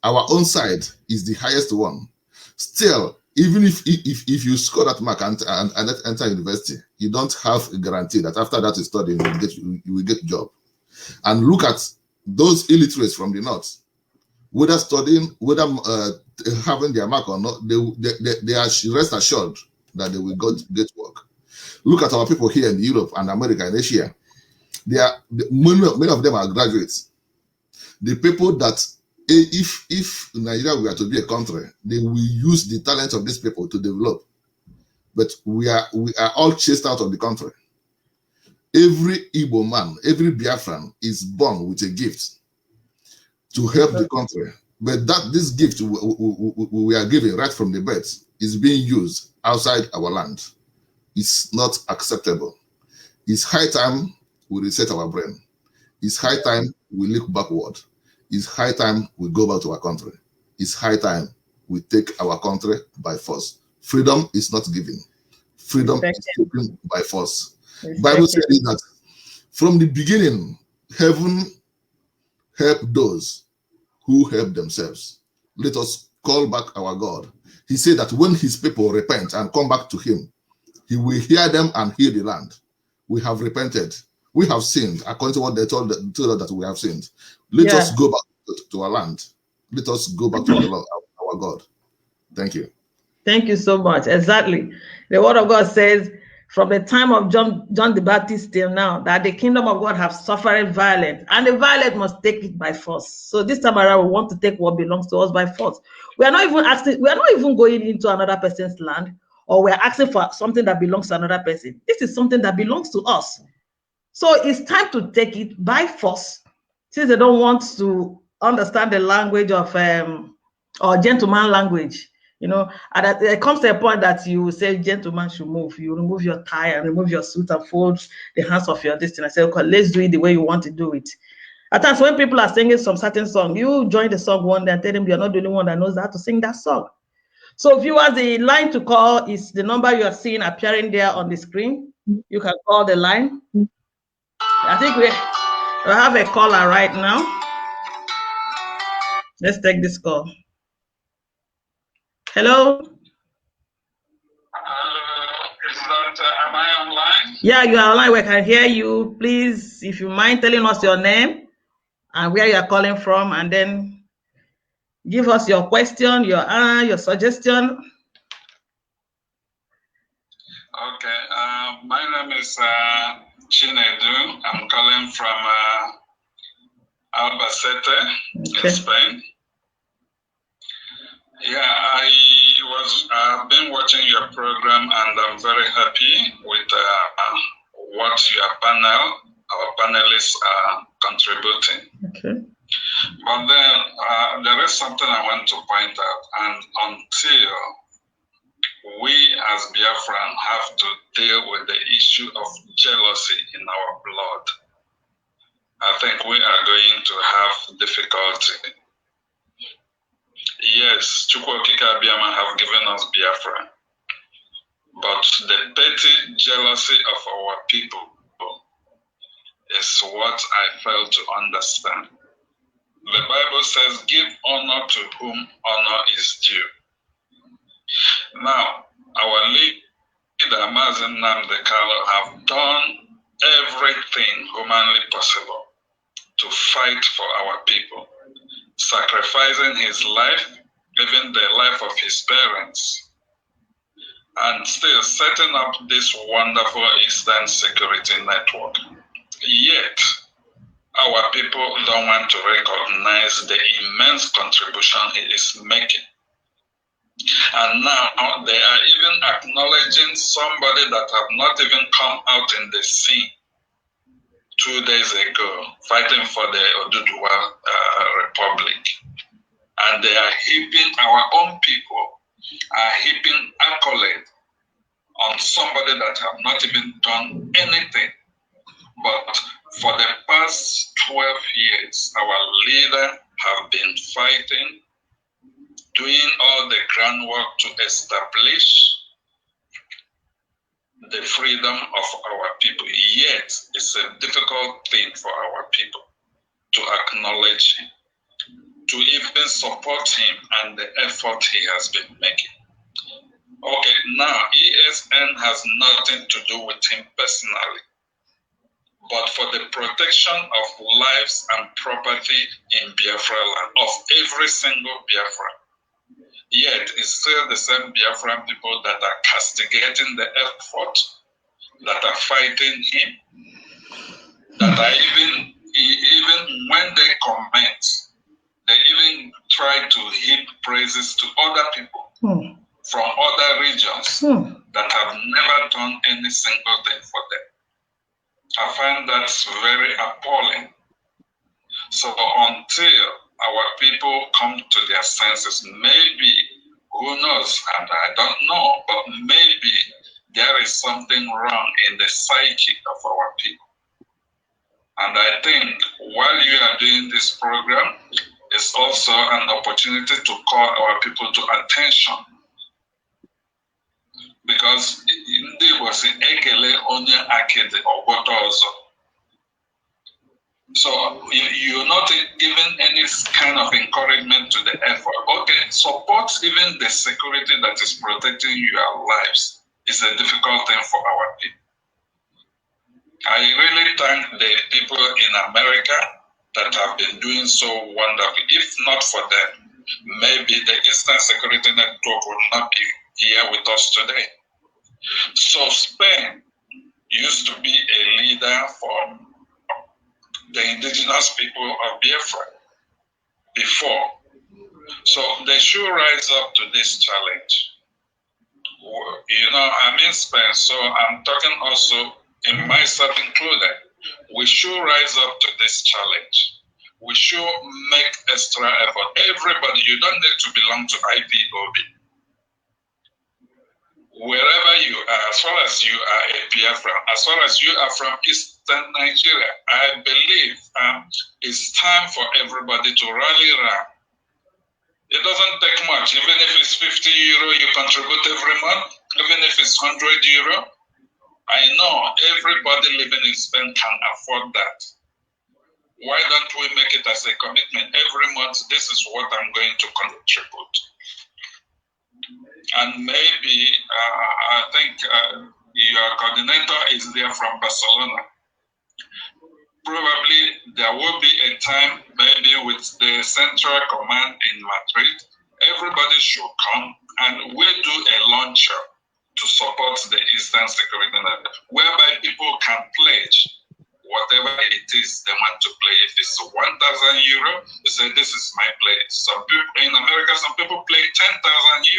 Our own side is the highest one. Still, even if you score that mark and enter university, you don't have a guarantee that after that studying you will get a job. And look at those illiterates from the north, whether studying, whether having their mark or not, they are rest assured that they will get work. Look at our people here in Europe and America and Asia. Many of them are graduates. The people that, if Nigeria were to be a country, they will use the talent of these people to develop. But we are all chased out of the country. Every Igbo man, every Biafran is born with a gift to help the country. But this gift we are given right from the birth is being used outside our land. It's not acceptable. It's high time we reset our brain. It's high time we look backward. It's high time we go back to our country. It's high time we take our country by force. Freedom is not given. Freedom is taken by force. The Bible says that from the beginning, heaven helped those who help themselves. Let us call back our God. He said that when his people repent and come back to him, he will hear them and heal the land. We have repented. We have sinned, according to what they told us that we have sinned. Let us go back to our land. Let us go back to the Lord, our God. Thank you. Thank you so much. Exactly. The word of God says, from the time of John the Baptist till now, that the kingdom of God have suffered violence, and the violent must take it by force. So this time around, we want to take what belongs to us by force. We are not even asking, we are not even going into another person's land, or we're asking for something that belongs to another person. This is something that belongs to us. So it's time to take it by force. Since they don't want to understand the language of or gentleman language, you know, and there comes to a point that you say gentleman should move. You remove your tie and remove your suit and fold the hands of your destiny and say, okay, let's do it the way you want to do it. At times when people are singing some certain song, you join the song one day and tell them you're not the only one that knows how to sing that song. So viewers, the line to call is the number you are seeing appearing there on the screen. You can call the line. I think we have a caller right now. Let's take this call. Hello. Hello, am I online? Yeah, you are online. We can hear you. Please, if you mind telling us your name and where you are calling from, and then give us your question, your suggestion. Okay, my name is Chinwe. I'm calling from Albacete in Spain. Yeah, I've been watching your program and I'm very happy with what our panelists are contributing. Okay. But then there is something I want to point out, and until we as Biafran have to deal with the issue of jealousy in our blood, I think we are going to have difficulty. Yes, Chukwokika Abiyama have given us Biafra, but the petty jealousy of our people is what I fail to understand. The Bible says, give honor to whom honor is due. Now, our leader, Mazen Namdekalo, have done everything humanly possible to fight for our people, sacrificing his life, even the life of his parents, and still setting up this wonderful Eastern security network. Yet, our people don't want to recognize the immense contribution he is making. And now they are even acknowledging somebody that have not even come out in the scene 2 days ago, fighting for the Oduduwa Republic. And they are heaping, our own people are heaping accolade on somebody that have not even done anything but For the past 12 years, our leader have been fighting, doing all the groundwork to establish the freedom of our people. Yet, it's a difficult thing for our people to acknowledge him, to even support him and the effort he has been making. Okay, now ESN has nothing to do with him personally, but for the protection of lives and property in Biafra land, of every single Biafran. Yet it's still the same Biafran people that are castigating the effort, that are fighting him, that are even when they comment, they even try to heap praises to other people from other regions that have never done any single thing for them. I find that's very appalling. So until our people come to their senses, maybe, who knows, and I don't know, but maybe there is something wrong in the psyche of our people. And I think while you are doing this program, it's also an opportunity to call our people to attention. Because there was an ekele onye akede or also. So you're not giving any kind of encouragement to the effort. Okay, support even the security that is protecting your lives is a difficult thing for our people. I really thank the people in America that have been doing so wonderfully. If not for them, maybe the Eastern Security Network would not be here with us today. So Spain used to be a leader for the indigenous people of Biafra before. So they should rise up to this challenge. You know, I'm in Spain, so I'm talking also in myself included. We should rise up to this challenge. We should make extra effort. Everybody, you don't need to belong to IPOB. Wherever you are, as far as you are a Biafran, as far as you are from Eastern Nigeria, I believe it's time for everybody to rally around. It doesn't take much. Even if it's 50 euro you contribute every month, even if it's 100 euro, I know everybody living in Spain can afford that. Why don't we make it as a commitment? Every month, this is what I'm going to contribute. And maybe, I think your coordinator is there from Barcelona. Probably there will be a time, maybe with the central command in Madrid, everybody should come and we'll do a launcher to support the Eastern Security Network, whereby people can pledge whatever it is they want to play. If it's 1,000 euro, they say, this is my pledge. Some people in America, some people play 10,000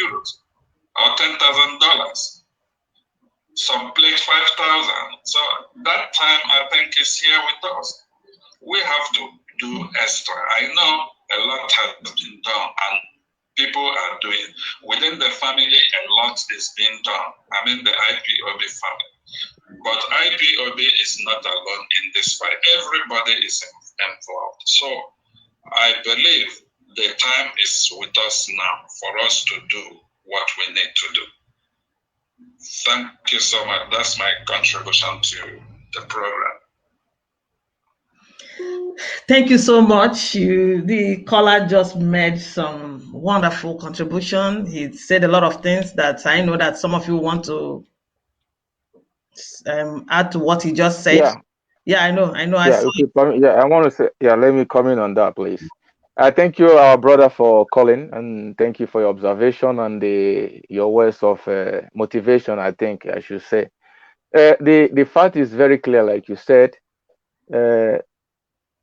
euros or $10,000. Some pledge 5,000. So that time, I think, is here with us. We have to do extra. I know a lot has been done, and people are doing. Within the family, a lot is being done. I mean, the IPOB family. But IPOB is not alone in this fight. Everybody is involved. So I believe the time is with us now for us to do what we need to do. Thank you so much. That's my contribution to the program. Thank you so much. The caller just made some wonderful contribution. He said a lot of things that I know that some of you want to add to what he just said. Yeah, I know. I want to say, let me comment on that, please. I thank you, our brother, for calling, and thank you for your observation and your words of motivation, I think I should say. The fact is very clear, like you said.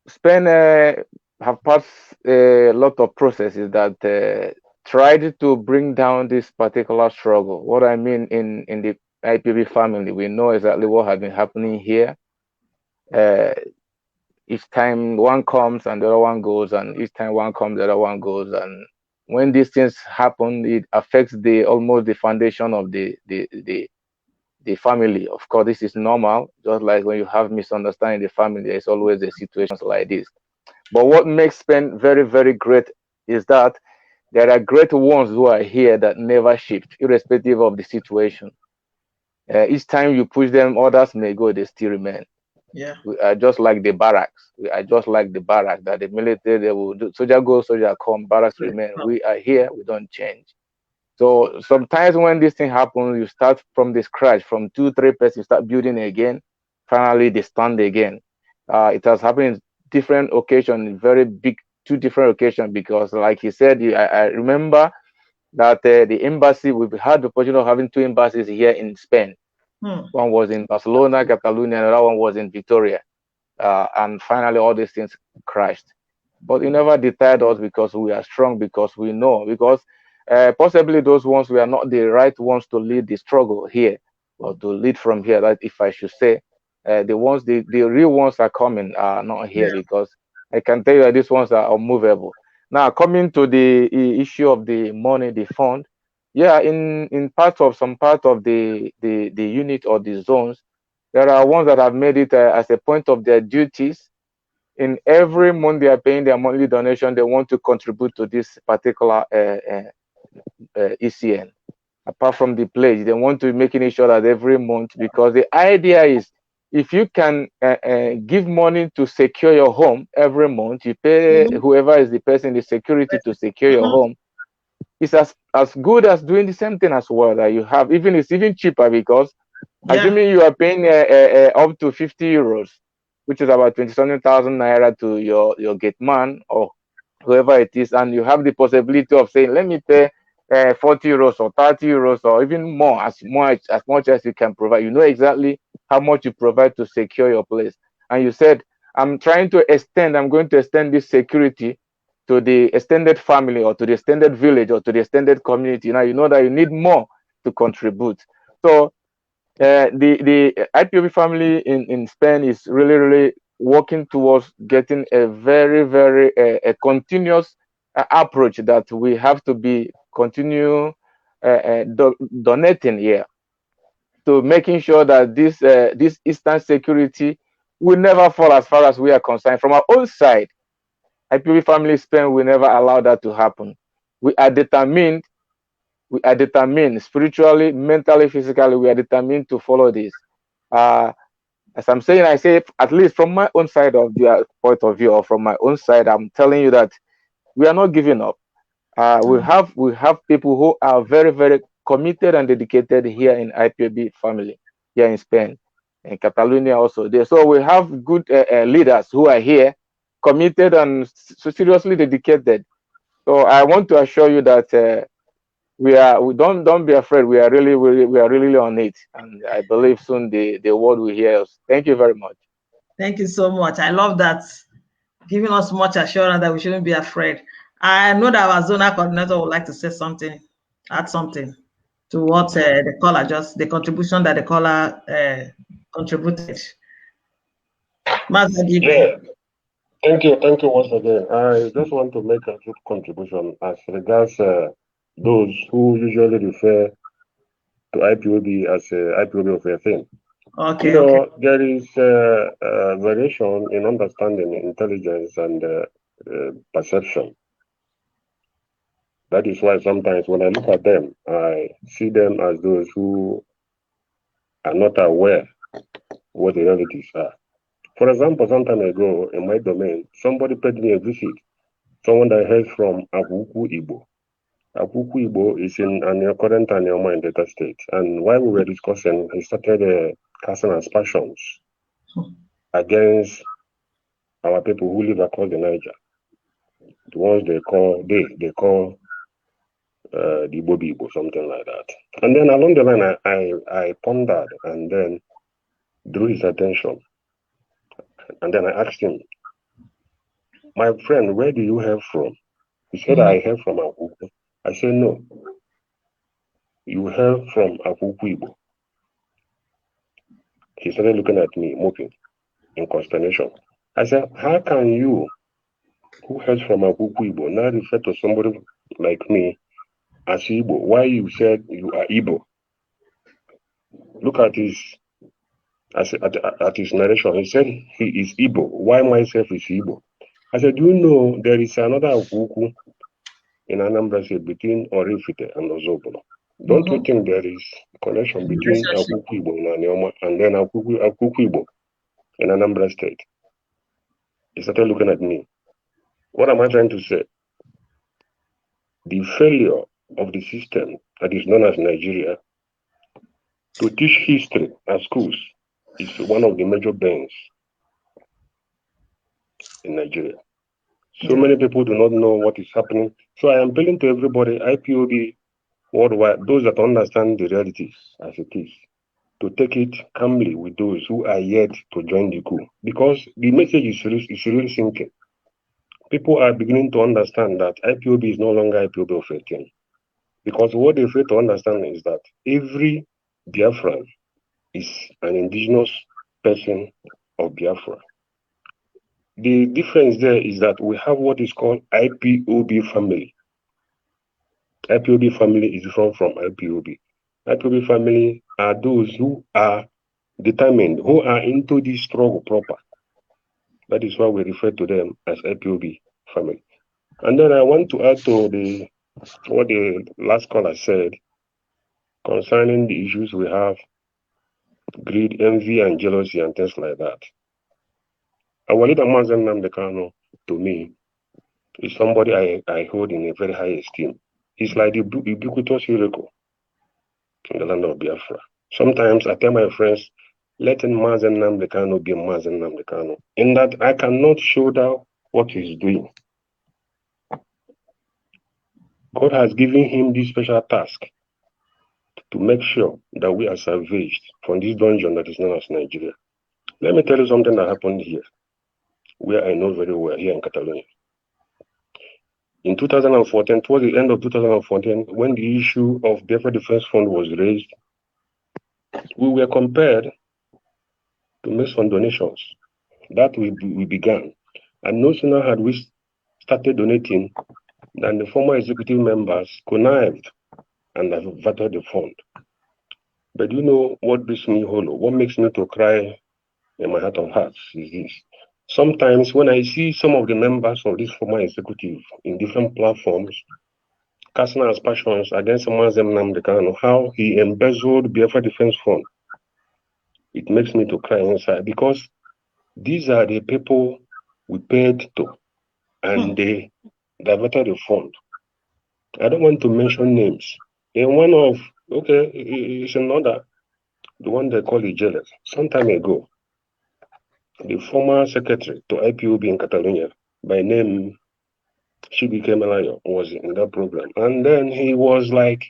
Spain have passed a lot of processes that tried to bring down this particular struggle. What I mean in the IPB family, we know exactly what has been happening here. Each time one comes and the other one goes, and each time one comes, the other one goes. And when these things happen, it affects almost the foundation of the the family. Of course, this is normal. Just like when you have misunderstanding in the family, there's always a situations like this. But what makes Spain very, very great is that there are great ones who are here that never shift, irrespective of the situation. Each time you push them, others may go, they still remain. Yeah. We are just like the barracks. We are just like the barracks that the military, they will do. Soldier go, soldier come, barracks remain. We are here, we don't change. So sometimes when this thing happens, you start from the scratch, from 2-3 persons, you start building again. Finally, they stand again. It has happened in different occasions, very big, 2 different occasions, because like he said, I remember that the embassy, we've had the opportunity of having 2 embassies here in Spain. One was in Barcelona, Catalonia, and another one was in Victoria. And finally, all these things crashed. But it never deterred us because we are strong, because we know, because possibly those ones were not the right ones to lead the struggle here, or to lead from here, that if I should say. The real ones are coming, are not here, because I can tell you that these ones are unmovable. Now, coming to the issue of the money, the fund, yeah, in some part of the unit or the zones, there are ones that have made it as a point of their duties. In every month they are paying their monthly donation, they want to contribute to this particular ECN. Apart from the pledge, they want to be making sure that every month, because the idea is, if you can give money to secure your home every month, you pay whoever is the person, the security to secure your home. It's as good as doing the same thing as well that you have. Even it's even cheaper, because assuming you are paying up to 50 euros, which is about 20,000 naira to your gate man or whoever it is, and you have the possibility of saying, let me pay 40 euros or 30 euros or even more, as much as you can provide. You know exactly how much you provide to secure your place. And you said, I'm going to extend this security to the extended family, or to the extended village, or to the extended community. Now you know that you need more to contribute. So the IPOB family in Spain is really working towards getting a very, very a continuous approach, that we have to be donating here, to making sure that this Eastern security will never fall, as far as we are concerned. From our own side, IPOB family Spain will never allow that to happen. We are determined spiritually, mentally, physically. We are determined to follow this. As I'm saying, I say, at least from my own side of the point of view, or from my own side, I'm telling you that we are not giving up. We have people who are very, very committed and dedicated here in IPOB family, here in Spain, in Catalonia also. So we have good leaders who are here, committed and seriously dedicated. So I want to assure you that we don't be afraid. We are really on it, and I believe soon the world will hear us. Thank you very much. Thank you so much. I love that, giving us much assurance that we shouldn't be afraid. I know that our zonal coordinator would like to say something, add something to what the caller the contribution that the caller contributed. Yeah. Thank you once again. I just want to make a quick contribution as regards those who usually refer to IPOB as IPOB of a thing. Okay. There is variation in understanding, intelligence, and perception. That is why sometimes when I look at them, I see them as those who are not aware what the realities are. For example, some time ago in my domain, somebody paid me a visit. Someone that hails from Abuku Igbo. Abuku Igbo is in current Anioma in Delta State. And while we were discussing, he started casting aspersions against our people who live across the Niger. The ones they call the Igbo, something like that. And then along the line, I pondered and then drew his attention. And then I asked him, my friend, where do you hail from? He said, I hail from Abuku. I said, no, you hail from Abuku Igbo. He started looking at me, moping, in consternation. I said, how can you, who hails from Abuku Igbo, now refer to somebody like me as Igbo? Why you said you are Igbo? Look at his narration. He said he is Igbo. Why myself is Igbo? I said, do you know there is another Akuku in Anambra State between Orifite and Ozobolo? Don't you think there is a connection between Akuku Igbo in Anioma and then Akuku Igbo in Anambra State? He started looking at me. What am I trying to say? The failure of the system that is known as Nigeria to teach history at schools is one of the major bans in Nigeria. So many people do not know what is happening. So I am appealing to everybody, IPOB worldwide, those that understand the realities as it is, to take it calmly with those who are yet to join the coup. Because the message is really sinking. People are beginning to understand that IPOB is no longer IPOB of 18. Because what they fail to understand is that every Biafran is an indigenous person of Biafra. The difference there is that we have what is called IPOB family. IPOB family is different from IPOB. IPOB family are those who are determined, who are into this struggle proper. That is why we refer to them as IPOB family. And then I want to add to what the last caller said concerning the issues we have, greed, envy, and jealousy, and things like that. Our leader, Mazen Namdekano, to me, is somebody I hold in a very high esteem. He's like the ubiquitous hero in the land of Biafra. Sometimes I tell my friends, let Mazen Namdekano be Mazen Namdekano, in that I cannot shoulder what he's doing. God has given him this special task to make sure that we are salvaged from this dungeon that is known as Nigeria. Let me tell you something that happened here, where I know very well, here in Catalonia. In 2014, towards the end of 2014, when the issue of Biafra Defense Fund was raised, we were compelled to make some donations. That we began. And no sooner had we started donating than the former executive members connived and diverted the fund. But you know what makes me hollow? What makes me to cry in my heart of hearts is this. Sometimes when I see some of the members of this former executive in different platforms casting aspersions against Mazem Namdekano, how he embezzled Biafra Defense Fund, it makes me to cry inside, because these are the people we paid to, and they diverted the fund. I don't want to mention names. In one of, it's another, the one they call it jealous. Some time ago, the former secretary to IPOB in Catalonia, by name Shibike Melayo, was in that program. And then he was like,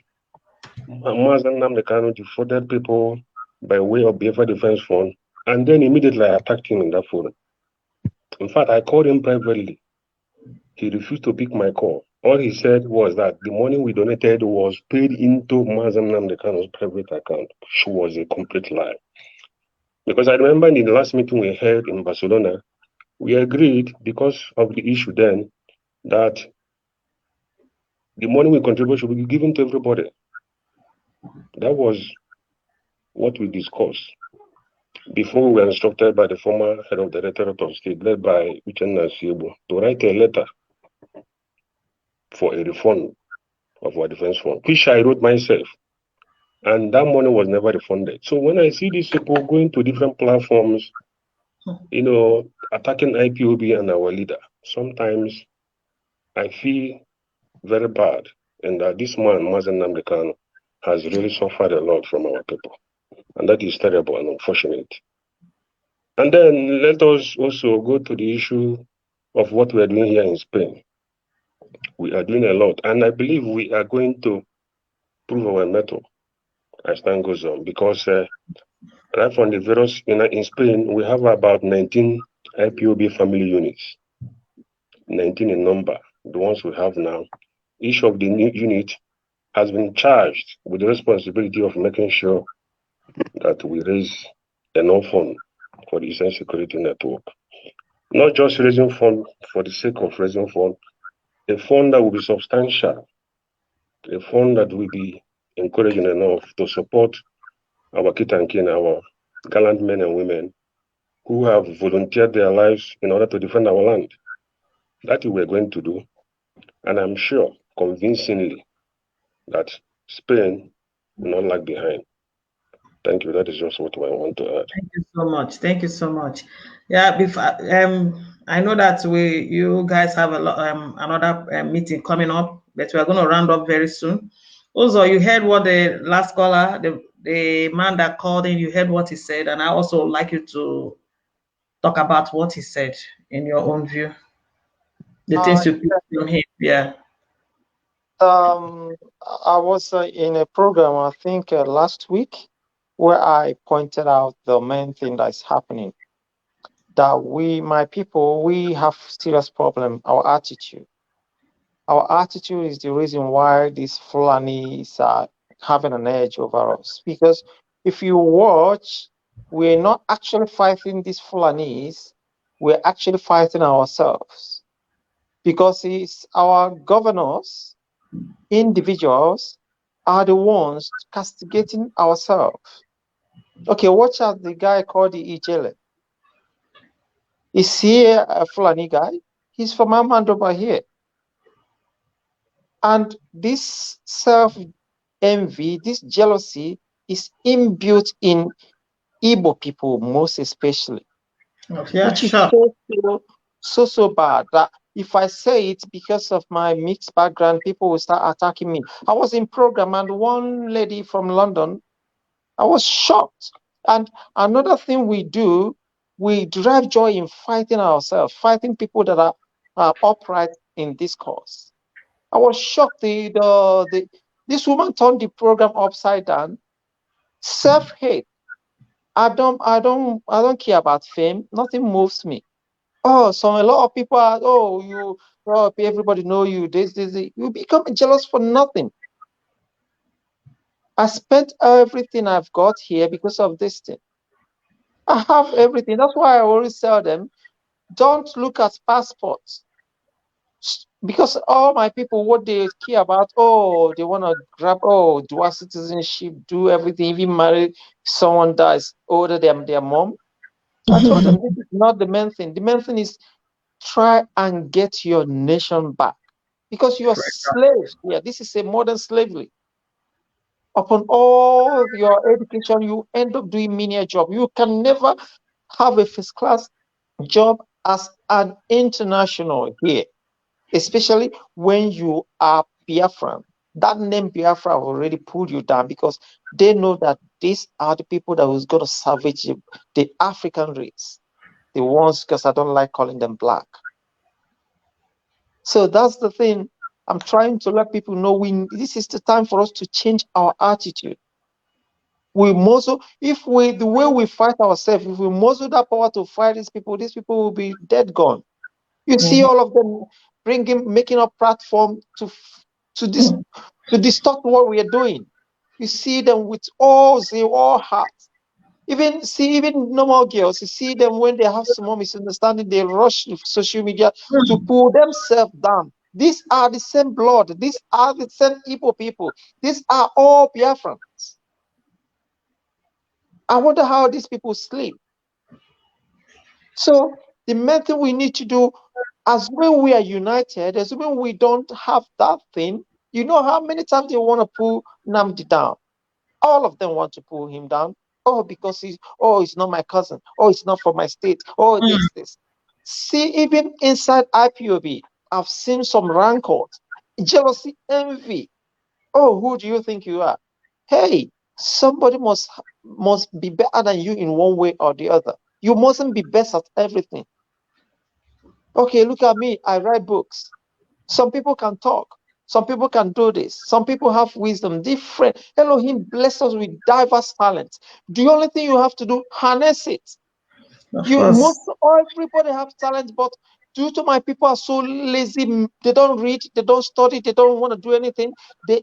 Mazan Namdekano defrauded people by way of Biafra Defense Fund, and then immediately I attacked him in that forum. In fact, I called him privately. He refused to pick my call. All he said was that the money we donated was paid into Mazam Namdekano's private account, which was a complete lie. Because I remember in the last meeting we held in Barcelona, we agreed, because of the issue then, that the money we contribute should be given to everybody. That was what we discussed before we were instructed by the former head of the Directorate of State, led by Uchenna Siebo, to write a letter for a refund of our defense fund, which I wrote myself. And that money was never refunded. So when I see these people going to different platforms, attacking IPOB and our leader, sometimes I feel very bad, and that this man, Mazen Namdekano, has really suffered a lot from our people. And that is terrible and unfortunate. And then let us also go to the issue of what we are doing here in Spain. We are doing a lot, and I believe we are going to prove our mettle as time goes on, because right from the various, in Spain, we have about 19 IPOB family units, 19 in number, the ones we have now. Each of the new units has been charged with the responsibility of making sure that we raise enough fund for the essential security network. Not just raising fund for the sake of raising fund, a fund that will be substantial, a fund that will be encouraging enough to support our kith and kin, our gallant men and women who have volunteered their lives in order to defend our land. That we're going to do. And I'm sure, convincingly, that Spain will not lag behind. Thank you. That is just what I want to add. Thank you so much. Thank you so much. Yeah, before I know that you guys have a lot another meeting coming up, but we are going to round up very soon. Also, you heard what the last caller, the man that called in, you heard what he said, and I also like you to talk about what he said in your own view. The things you picked from him, yeah. I was in a program, I think last week, where I pointed out the main thing that is happening. That my people, we have serious problem, our attitude. Our attitude is the reason why these Fulanis are having an edge over us. Because if you watch, we're not actually fighting these Fulanis, we're actually fighting ourselves. Because it's our governors, individuals, are the ones castigating ourselves. Okay, watch out the guy called the Ijele. Is he a Fulani guy? He's from over here. And this self-envy, this jealousy is inbuilt in Igbo people, most especially. Yeah, which sure. is so bad that if I say it because of my mixed background, people will start attacking me. I was in program and one lady from London, I was shocked. And another thing we do, we derive joy in fighting ourselves, fighting people that are upright in this cause. I was shocked. This woman turned the program upside down. Self-hate. I don't care about fame. Nothing moves me. Oh, so a lot of people are, everybody know you. This. You become jealous for nothing. I spent everything I've got here because of this thing. I have everything. That's why I always tell them, don't look at passports. Because all my people, what they care about, they want to grab, dual citizenship, do everything, even marry someone that is older than their mom. I told them this is not the main thing. The main thing is try and get your nation back. Because you are slaves here. This is a modern slavery. Upon all your education, you end up doing menial job. You can never have a first class job as an international here, especially when you are Biafran. That name Biafra have already pulled you down because they know that these are the people that was going to salvage the African race. The ones, because I don't like calling them black. So that's the thing. I'm trying to let people know this is the time for us to change our attitude. The way we fight ourselves, if we muzzle that power to fight these people will be dead gone. You see all of them making a platform to distort what we are doing. You see them with all heart. Even normal girls, you see them when they have some misunderstanding, they rush to social media to pull themselves down. These are the same blood. These are the same Igbo people. These are all Biafrans. I wonder how these people sleep. So the main thing we need to do, as when we are united, as when we don't have that thing, you know how many times they want to pull Nnamdi down? All of them want to pull him down. Because he's not my cousin. It's not from my state. This. See, even inside IPOB, I've seen some rancors, jealousy, envy. Who do you think you are? Hey, somebody must be better than you in one way or the other. You mustn't be best at everything. Okay, look at me. I write books. Some people can talk. Some people can do this. Some people have wisdom, different. Elohim bless us with diverse talents. The only thing you have to do, harness it. Everybody have talent, but due to my people are so lazy, they don't read, they don't study, they don't want to do anything. They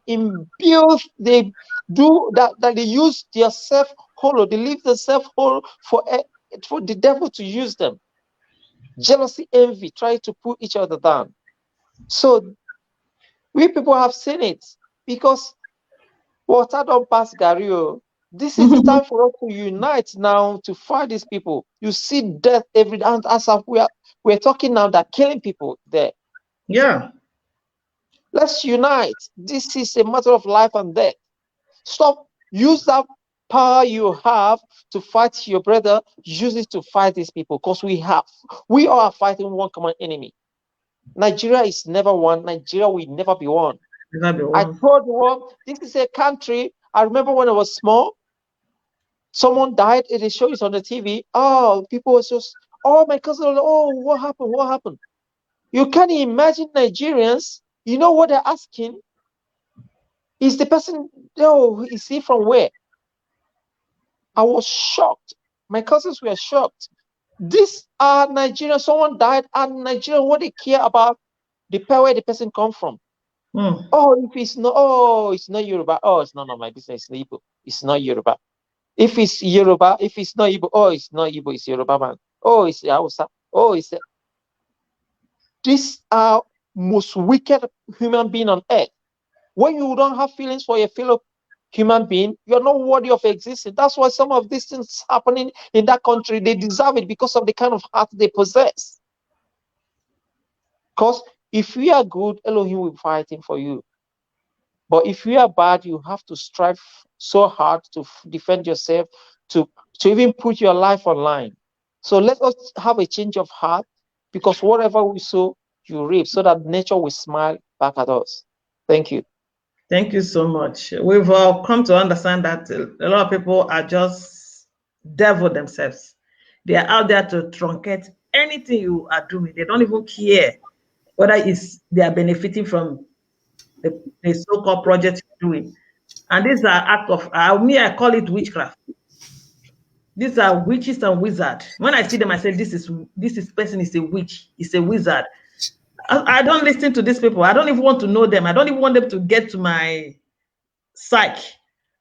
do that they use their self-hollow. They leave the self-hollow for the devil to use them. Jealousy, envy, try to put each other down. So we people have seen it because water don't pass Gario. This is the time for us to unite now to fight these people. You see death every day, and as we're talking now, they're killing people there. Yeah. Let's unite. This is a matter of life and death. Stop. Use that power you have to fight your brother. Use it to fight these people, because we are fighting one common enemy. Nigeria is never one. Nigeria will never be one. I told you, this is a country. I remember when I was small, someone died, and they show it on the TV. Oh, people were just, oh, my cousin, oh, what happened? What happened? You can't imagine Nigerians. You know what they're asking? Is the person, oh, is he from where? I was shocked. My cousins were shocked. These are Nigerians. Someone died, and Nigerians, what they care about, the where the person come from. Oh, if it's not, oh, it's not Yoruba. Oh, it's not my business. It's not Igbo. It's not Yoruba. If it's Yoruba, if it's not Igbo, oh, it's not Igbo. It's Yoruba man. Oh, it's Hausa. Oh, it's. These are most wicked human being on earth. When you don't have feelings for your fellow human being, you're not worthy of existing. That's why some of these things happening in that country, they deserve it because of the kind of heart they possess. Because if we are good, Elohim will be fighting for you. But if you are bad, you have to strive so hard to defend yourself, to even put your life online. So let us have a change of heart, because whatever we sow, you reap, so that nature will smile back at us. Thank you. Thank you so much. We've come to understand that a lot of people are just devil themselves. They are out there to truncate anything you are doing. They don't even care whether they are benefiting from the so-called project you're doing. And these are acts of, I call it witchcraft. These are witches and wizards. When I see them, I say, this person is a witch, is a wizard. I don't listen to these people. I don't even want to know them. I don't even want them to get to my psyche.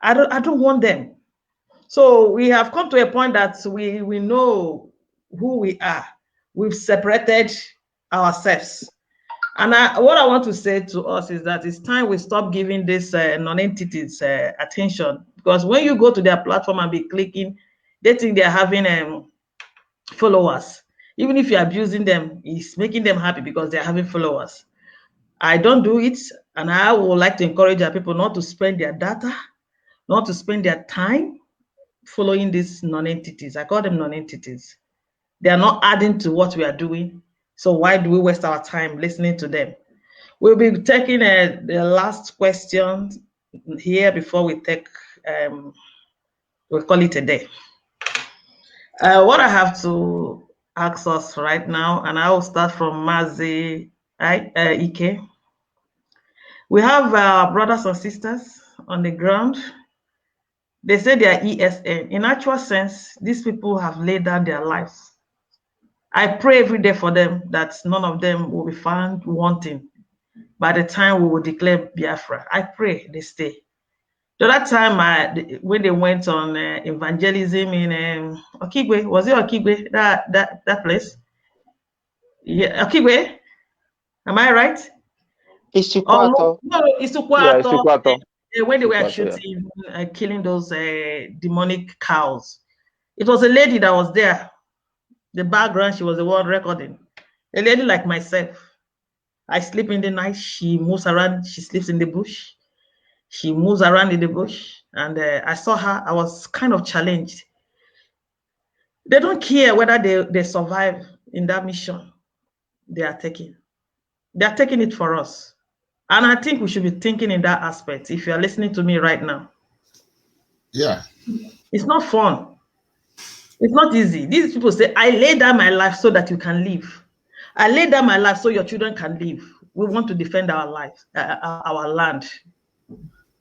I don't want them. So we have come to a point that we know who we are. We've separated ourselves. And what I want to say to us is that it's time we stop giving these non-entities attention. Because when you go to their platform and be clicking, they think they're having followers. Even if you're abusing them, it's making them happy because they're having followers. I don't do it, and I would like to encourage our people not to spend their data, not to spend their time following these non-entities. I call them non-entities. They are not adding to what we are doing. So why do we waste our time listening to them? We'll be taking the last question here before we take, we'll call it a day. What I have to ask us right now, and I will start from Mazi Ike. We have brothers and sisters on the ground. They say they are ESN. In actual sense, these people have laid down their lives. I pray every day for them that none of them will be found wanting by the time we will declare Biafra. I pray they stay. The other time when they went on evangelism in Okigwe, was it Okigwe, that place? Yeah, Okigwe, am I right? Isukwato. No, Isukwato. When they were shooting, killing those demonic cows. It was a lady that was there. The background, she was the one recording. A lady like myself. I sleep in the night, she moves around, she sleeps in the bush. She moves around in the bush, and I saw her. I was kind of challenged. They don't care whether they survive in that mission they are taking. They are taking it for us. And I think we should be thinking in that aspect. If you are listening to me right now. Yeah. It's not fun. It's not easy. These people say, I lay down my life so that you can live. I lay down my life so your children can live. We want to defend our life, our land.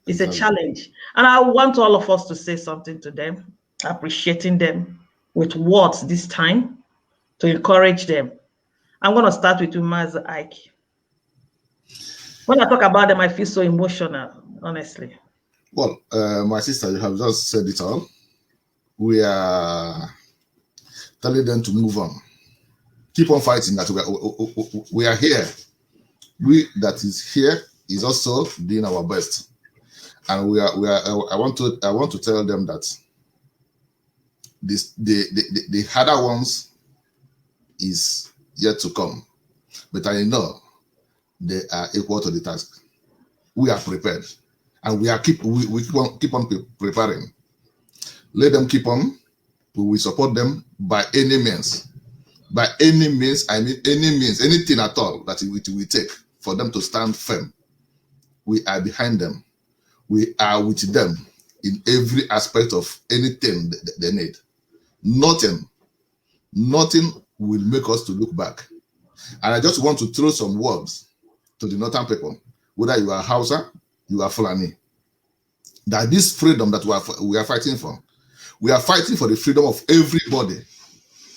It's a challenge. And I want all of us to say something to them, appreciating them with words this time to encourage them. I'm going to start with Umaz Ike. When I talk about them, I feel so emotional, honestly. Well, my sister, you have just said it all. We are telling them to move on. Keep on fighting. That we are here. We that is here is also doing our best. and I want to tell them that the harder ones is yet to come, but I know they are equal to the task. We are prepared, and we keep on preparing. Let them keep on. We will support them by any means. By any means, I mean any means, anything at all that it will take for them to stand firm. We are behind them. We are with them in every aspect of anything they need. Nothing will make us to look back. And I just want to throw some words to the northern people, whether you are Hausa, you are Fulani, that this freedom that we are fighting for, we are fighting for the freedom of everybody,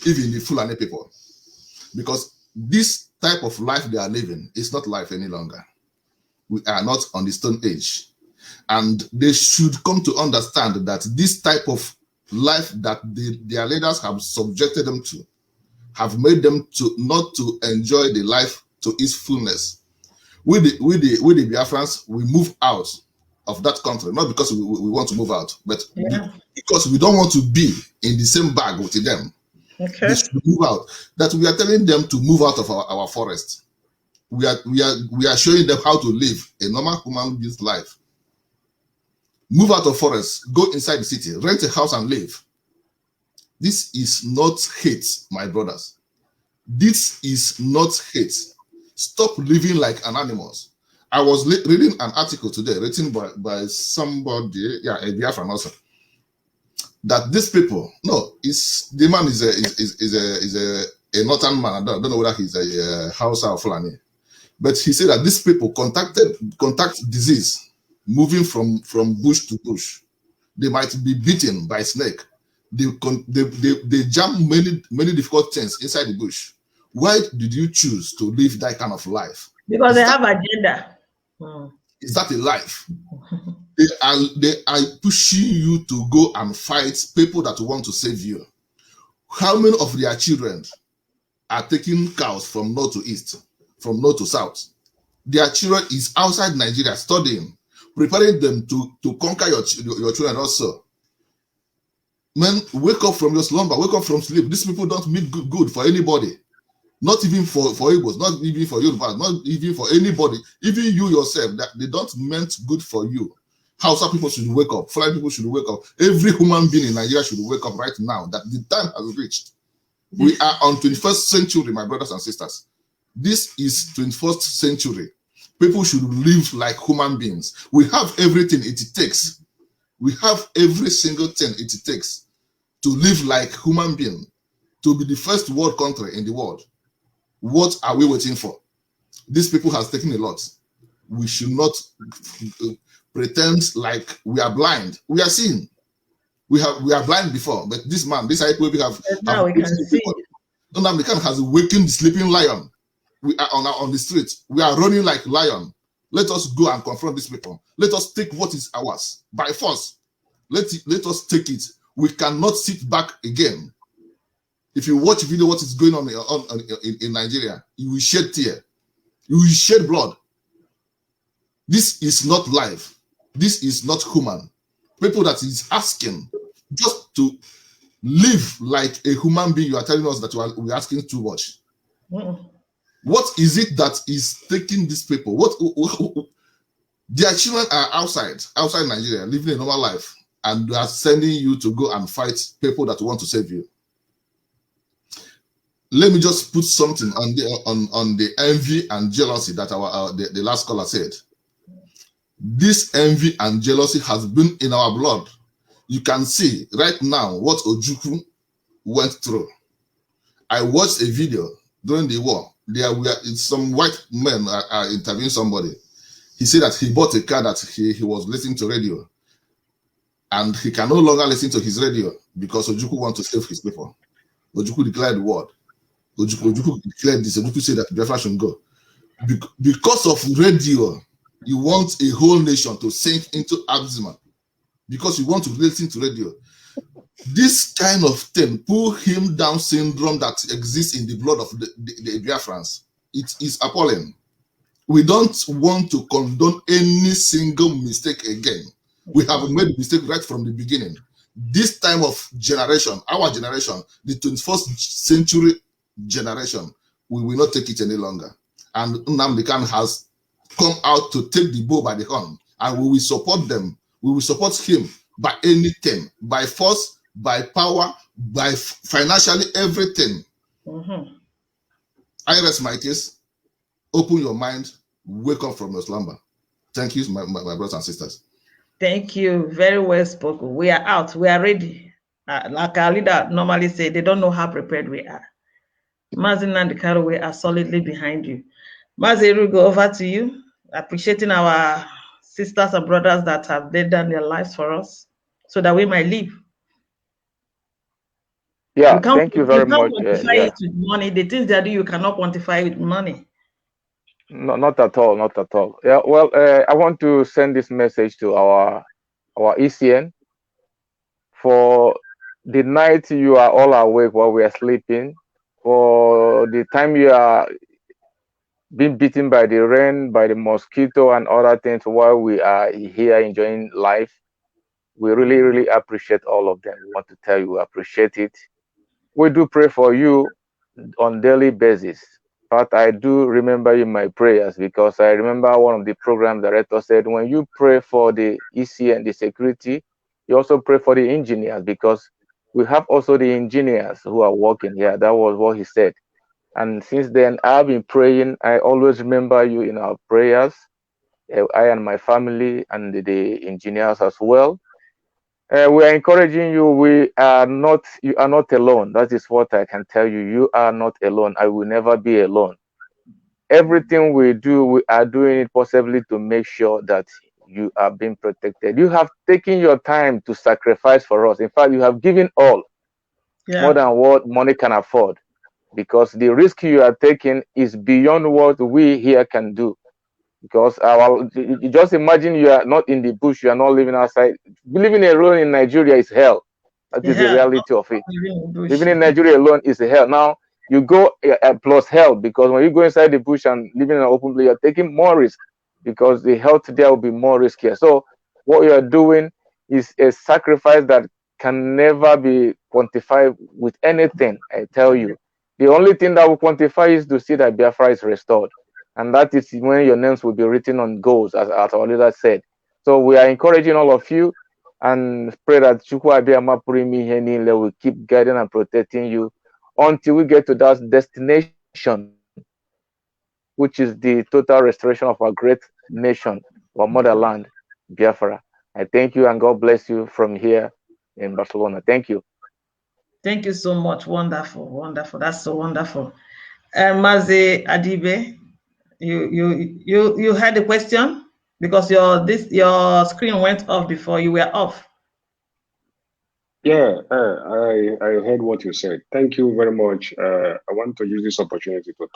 even the Fulani people, because this type of life they are living is not life any longer. We are not on the Stone Age, and they should come to understand that this type of life that their leaders have subjected them to, have made them to not to enjoy the life to its fullness. With the Biafrans, we move out of that country, not because we want to move out, but because we don't want to be in the same bag with them. Okay. They should move out. That we are telling them to move out of our forest. We are showing them how to live a normal human being's life. Move out of forest, go inside the city, rent a house and live. This is not hate, my brothers. This is not hate. Stop living like an animals. I was reading an article today written by somebody, a Biafran also, that these people, the man is a northern man. I don't know whether he's a Hausa or Fulani, but he said that these people contact disease moving from bush to bush. They might be bitten by snake. They jam many difficult things inside the bush. Why did you choose to live that kind of life? Because they have agenda. Is that a life? They are pushing you to go and fight people that want to save you. How many of their children are taking cows from north to east, from north to south? Their children is outside Nigeria studying, preparing them to conquer your children also. Man, wake up from your slumber, wake up from sleep. These people don't mean good for anybody. Not even for Igbos, not even for Yoruba, not even for anybody. Even you yourself, that they don't meant good for you. Hausa people should wake up. Fulani people should wake up. Every human being in Nigeria should wake up right now that the time has reached. We are on 21st century, my brothers and sisters. This is 21st century. People should live like human beings. We have everything it takes. We have every single thing it takes to live like human being, to be the first world country in the world. What are we waiting for? These people has taken a lot. We should not pretend like we are blind. We are seeing. We are blind before, but this man, this IPOB now we can see. Nnamdi has awakened the sleeping lion. We are on the street. We are running like lion. Let us go and confront these people. Let us take what is ours by force. Let us take it. We cannot sit back again. If you watch video, what is going on in Nigeria, you will shed tear. You will shed blood. This is not life. This is not human. People that is asking just to live like a human being, you are telling us that we're asking too much. What is it that is taking these people? Their children are outside Nigeria, living a normal life, and they are sending you to go and fight people that want to save you. Let me just put something on the envy and jealousy that the last caller said. This envy and jealousy has been in our blood. You can see right now what Ojukwu went through. I watched a video during the war. Some white men are interviewing somebody. He said that he bought a car that he was listening to radio, and he can no longer listen to his radio because Ojukwu wants to save his people. Ojukwu declared the word. Ojukwu declared this. Ojukwu said that Biafra should go. Because of radio, you want a whole nation to sink into abysmal because you want to listen to radio. This kind of thing, pull him down syndrome that exists in the blood of the Biafrans, it is appalling. We don't want to condone any single mistake again. We have made a mistake right from the beginning. This time of generation, our generation, the 21st century generation, we will not take it any longer. And Nnamdi Kanu has come out to take the bull by the horn, and we will support them. We will support him by anything, by force, by power, by financially everything. I rest my case. Open your mind. Wake up from your slumber. Thank you, my brothers and sisters. Thank you. Very well spoken. We are out. We are ready. Like our leader normally say, they don't know how prepared we are. Mazi Nnamdi Kanu, we are solidly behind you. Mazi Rugo, over to you. Appreciating our sisters and brothers that have laid down their lives for us so that we might live. Yeah, thank you very much. You can't quantify it with money. The things that you cannot quantify with money. No, not at all, not at all. Yeah, well, I want to send this message to our ECN. For the night you are all awake while we are sleeping, for the time you are being beaten by the rain, by the mosquito and other things while we are here enjoying life, we really, really appreciate all of them. We want to tell you we appreciate it. We do pray for you on daily basis. But I do remember you in my prayers, because I remember one of the program directors said, when you pray for the EC and the security, you also pray for the engineers, because we have also the engineers who are working here. That was what he said. And since then, I've been praying. I always remember you in our prayers, I and my family and the engineers as well. We are encouraging you. You are not alone. That is what I can tell you. You are not alone. I will never be alone. Everything we do, we are doing it possibly to make sure that you are being protected. You have taken your time to sacrifice for us. In fact, you have given all, more than what money can afford, because the risk you are taking is beyond what we here can do. Because you just imagine you are not in the bush, you are not living outside. Living alone in Nigeria is hell. That is the reality of it. Living in Nigeria alone is hell. Now you go plus hell, because when you go inside the bush and living in an open place, you're taking more risk, because the health there will be more riskier. So what you are doing is a sacrifice that can never be quantified with anything. I tell you, the only thing that will quantify is to see that Biafra is restored. And that is when your names will be written on goals, as our leader said. So we are encouraging all of you, and pray that Chukwu Abiyama Purimi Henile will keep guiding and protecting you until we get to that destination, which is the total restoration of our great nation, our motherland, Biafra. I thank you, and God bless you from here in Barcelona. Thank you. Thank you so much. Wonderful, wonderful. That's so wonderful. Mazi Adibe, you had a question, because your screen went off before you were off. Yeah, I heard what you said. Thank you very much. I want to use this opportunity to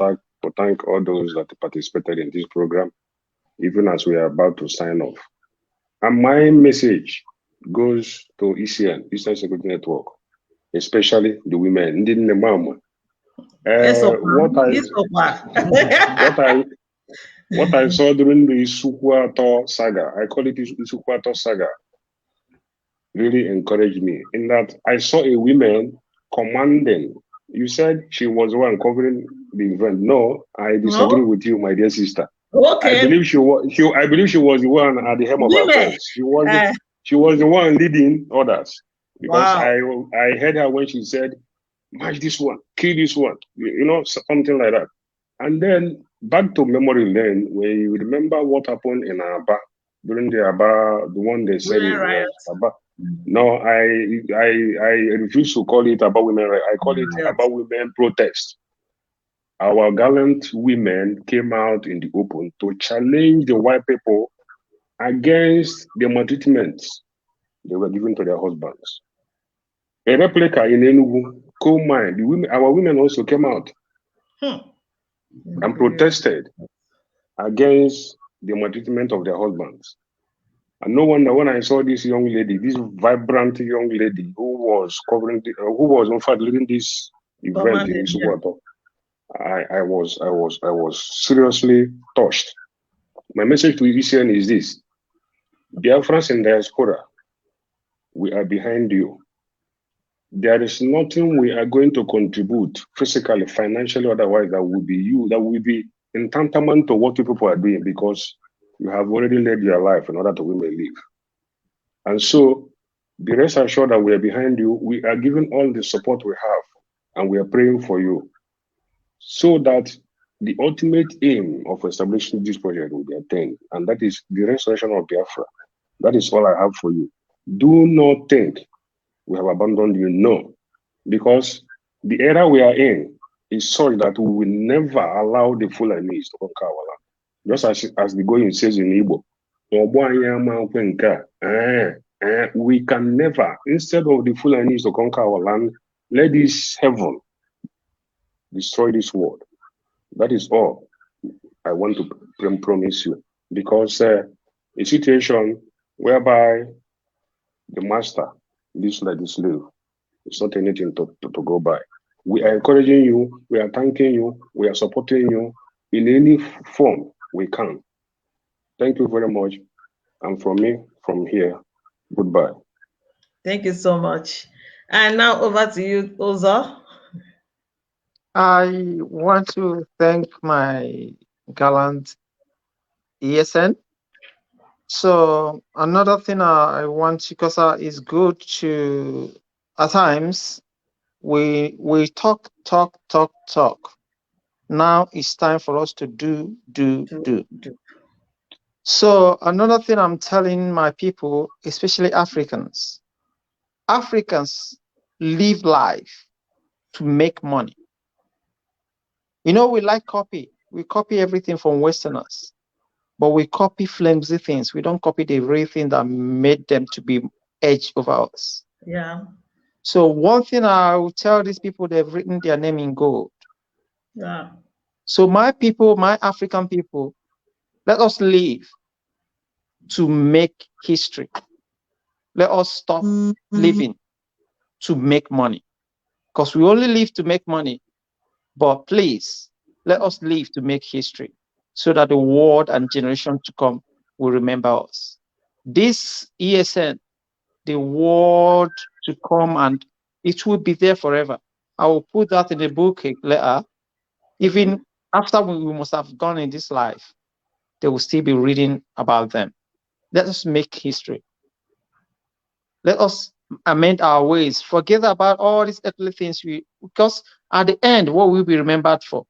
thank all those that participated in this program, even as we are about to sign off. And my message goes to ECN, Eastern Security Network, especially the women. What I saw during the Isukwato saga, I call it Isukwato saga, really encouraged me, in that I saw a woman commanding. You said she was the one covering the event. No, I disagree with you, my dear sister. Okay. I believe she was the one at the helm of affairs. She was the one leading others, because I heard her when she said, "Match this one, kill this one," something like that. And then back to memory lane, where you remember what happened in Aba during the one they said it was Aba. No, I refuse to call it about women rights. I call it about women protest. Our gallant women came out in the open to challenge the white people against the maltreatments they were given to their husbands. A replica in Enugu, coal mine, our women also came out and protested against the maltreatment of their husbands. And no wonder when I saw this young lady, this vibrant young lady who was in fact leading this event in Isuwato, I was seriously touched. My message to ECN is this: Biafrans in diaspora, we are behind you. There is nothing we are going to contribute physically, financially, otherwise that will be in tantamount to what you people are doing, because you have already led your life in order that we may live. And so be rest assured that we are behind you. We are giving all the support we have, and we are praying for you, so that the ultimate aim of establishing this project will be attained, and that is the restoration of Biafra. That is all I have for you. Do not think we have abandoned you, no, because the era we are in is such that we will never allow the Fulanis to conquer our land. Just as the going says in Igbo, we can never, instead of the Fulanis to conquer our land, let this heaven destroy this world. That is all I want to promise you, because a situation whereby the master lives like the slave, it's not anything to go by. We are encouraging you, we are thanking you, we are supporting you in any form we can. Thank you very much. And from me, from here, goodbye. Thank you so much. And now over to you, Uzor. I want to thank my gallant ESN. So another thing I want, because it's good to, at times, we talk. Now it's time for us to do. So another thing I'm telling my people, especially Africans live life to make money. You know, we like copy. We copy everything from Westerners, but we copy flimsy things. We don't copy the real thing that made them to be edge over us. Yeah. So one thing I will tell these people, they've written their name in gold. Yeah. So my people, my African people, let us live to make history. Let us stop living to make money, because we only live to make money. But please, let us live to make history, so that the world and generation to come will remember us. This ESN, the world to come, and it will be there forever. I will put that in the book later. Even after we must have gone in this life, they will still be reading about them. Let us make history. Let us amend our ways. Forget about all these earthly things, because at the end, what we'll be remembered for,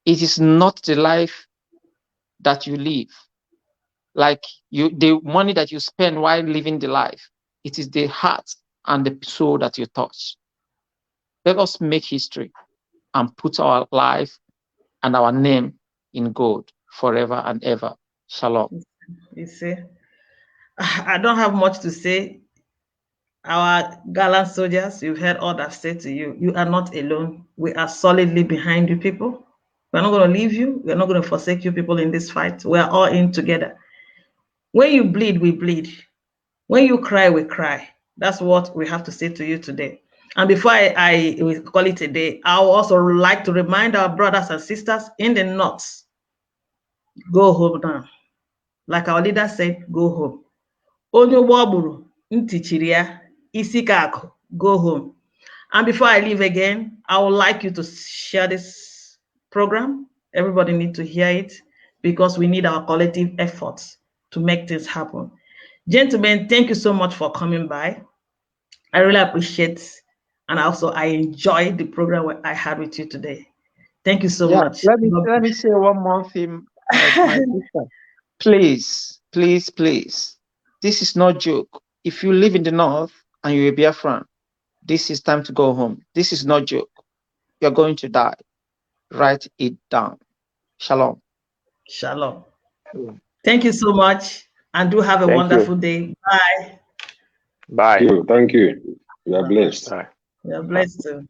it is not the life that you live, like the money that you spend while living the life. It is the heart and the soul that you touch. Let us make history and put our life and our name in gold forever and ever. Shalom. You see, I don't have much to say. Our gallant soldiers, you've heard all I've said to you. You are not alone. We are solidly behind you people. We're not going to leave you. We're not going to forsake you people in this fight. We are all in together. When you bleed, we bleed. When you cry, we cry. That's what we have to say to you today. And before I call it a day, I would also like to remind our brothers and sisters in the north, go home now. Like our leader said, go home. Onye gburu ntị chiri ya, isi ka akụ, go home. And before I leave again, I would like you to share this program. Everybody needs to hear it, because we need our collective efforts to make things happen. Gentlemen, thank you so much for coming by. I really appreciate, and also I enjoyed the program I had with you today. Thank you so much. Let me say one more thing, my sister. Please. This is not joke. If you live in the north and you're a Biafran, this is time to go home. This is not joke. You're going to die. Write it down. Shalom. Shalom. Thank you so much, and do have a wonderful day. Bye. Bye. Thank you. You are blessed. You are blessed too.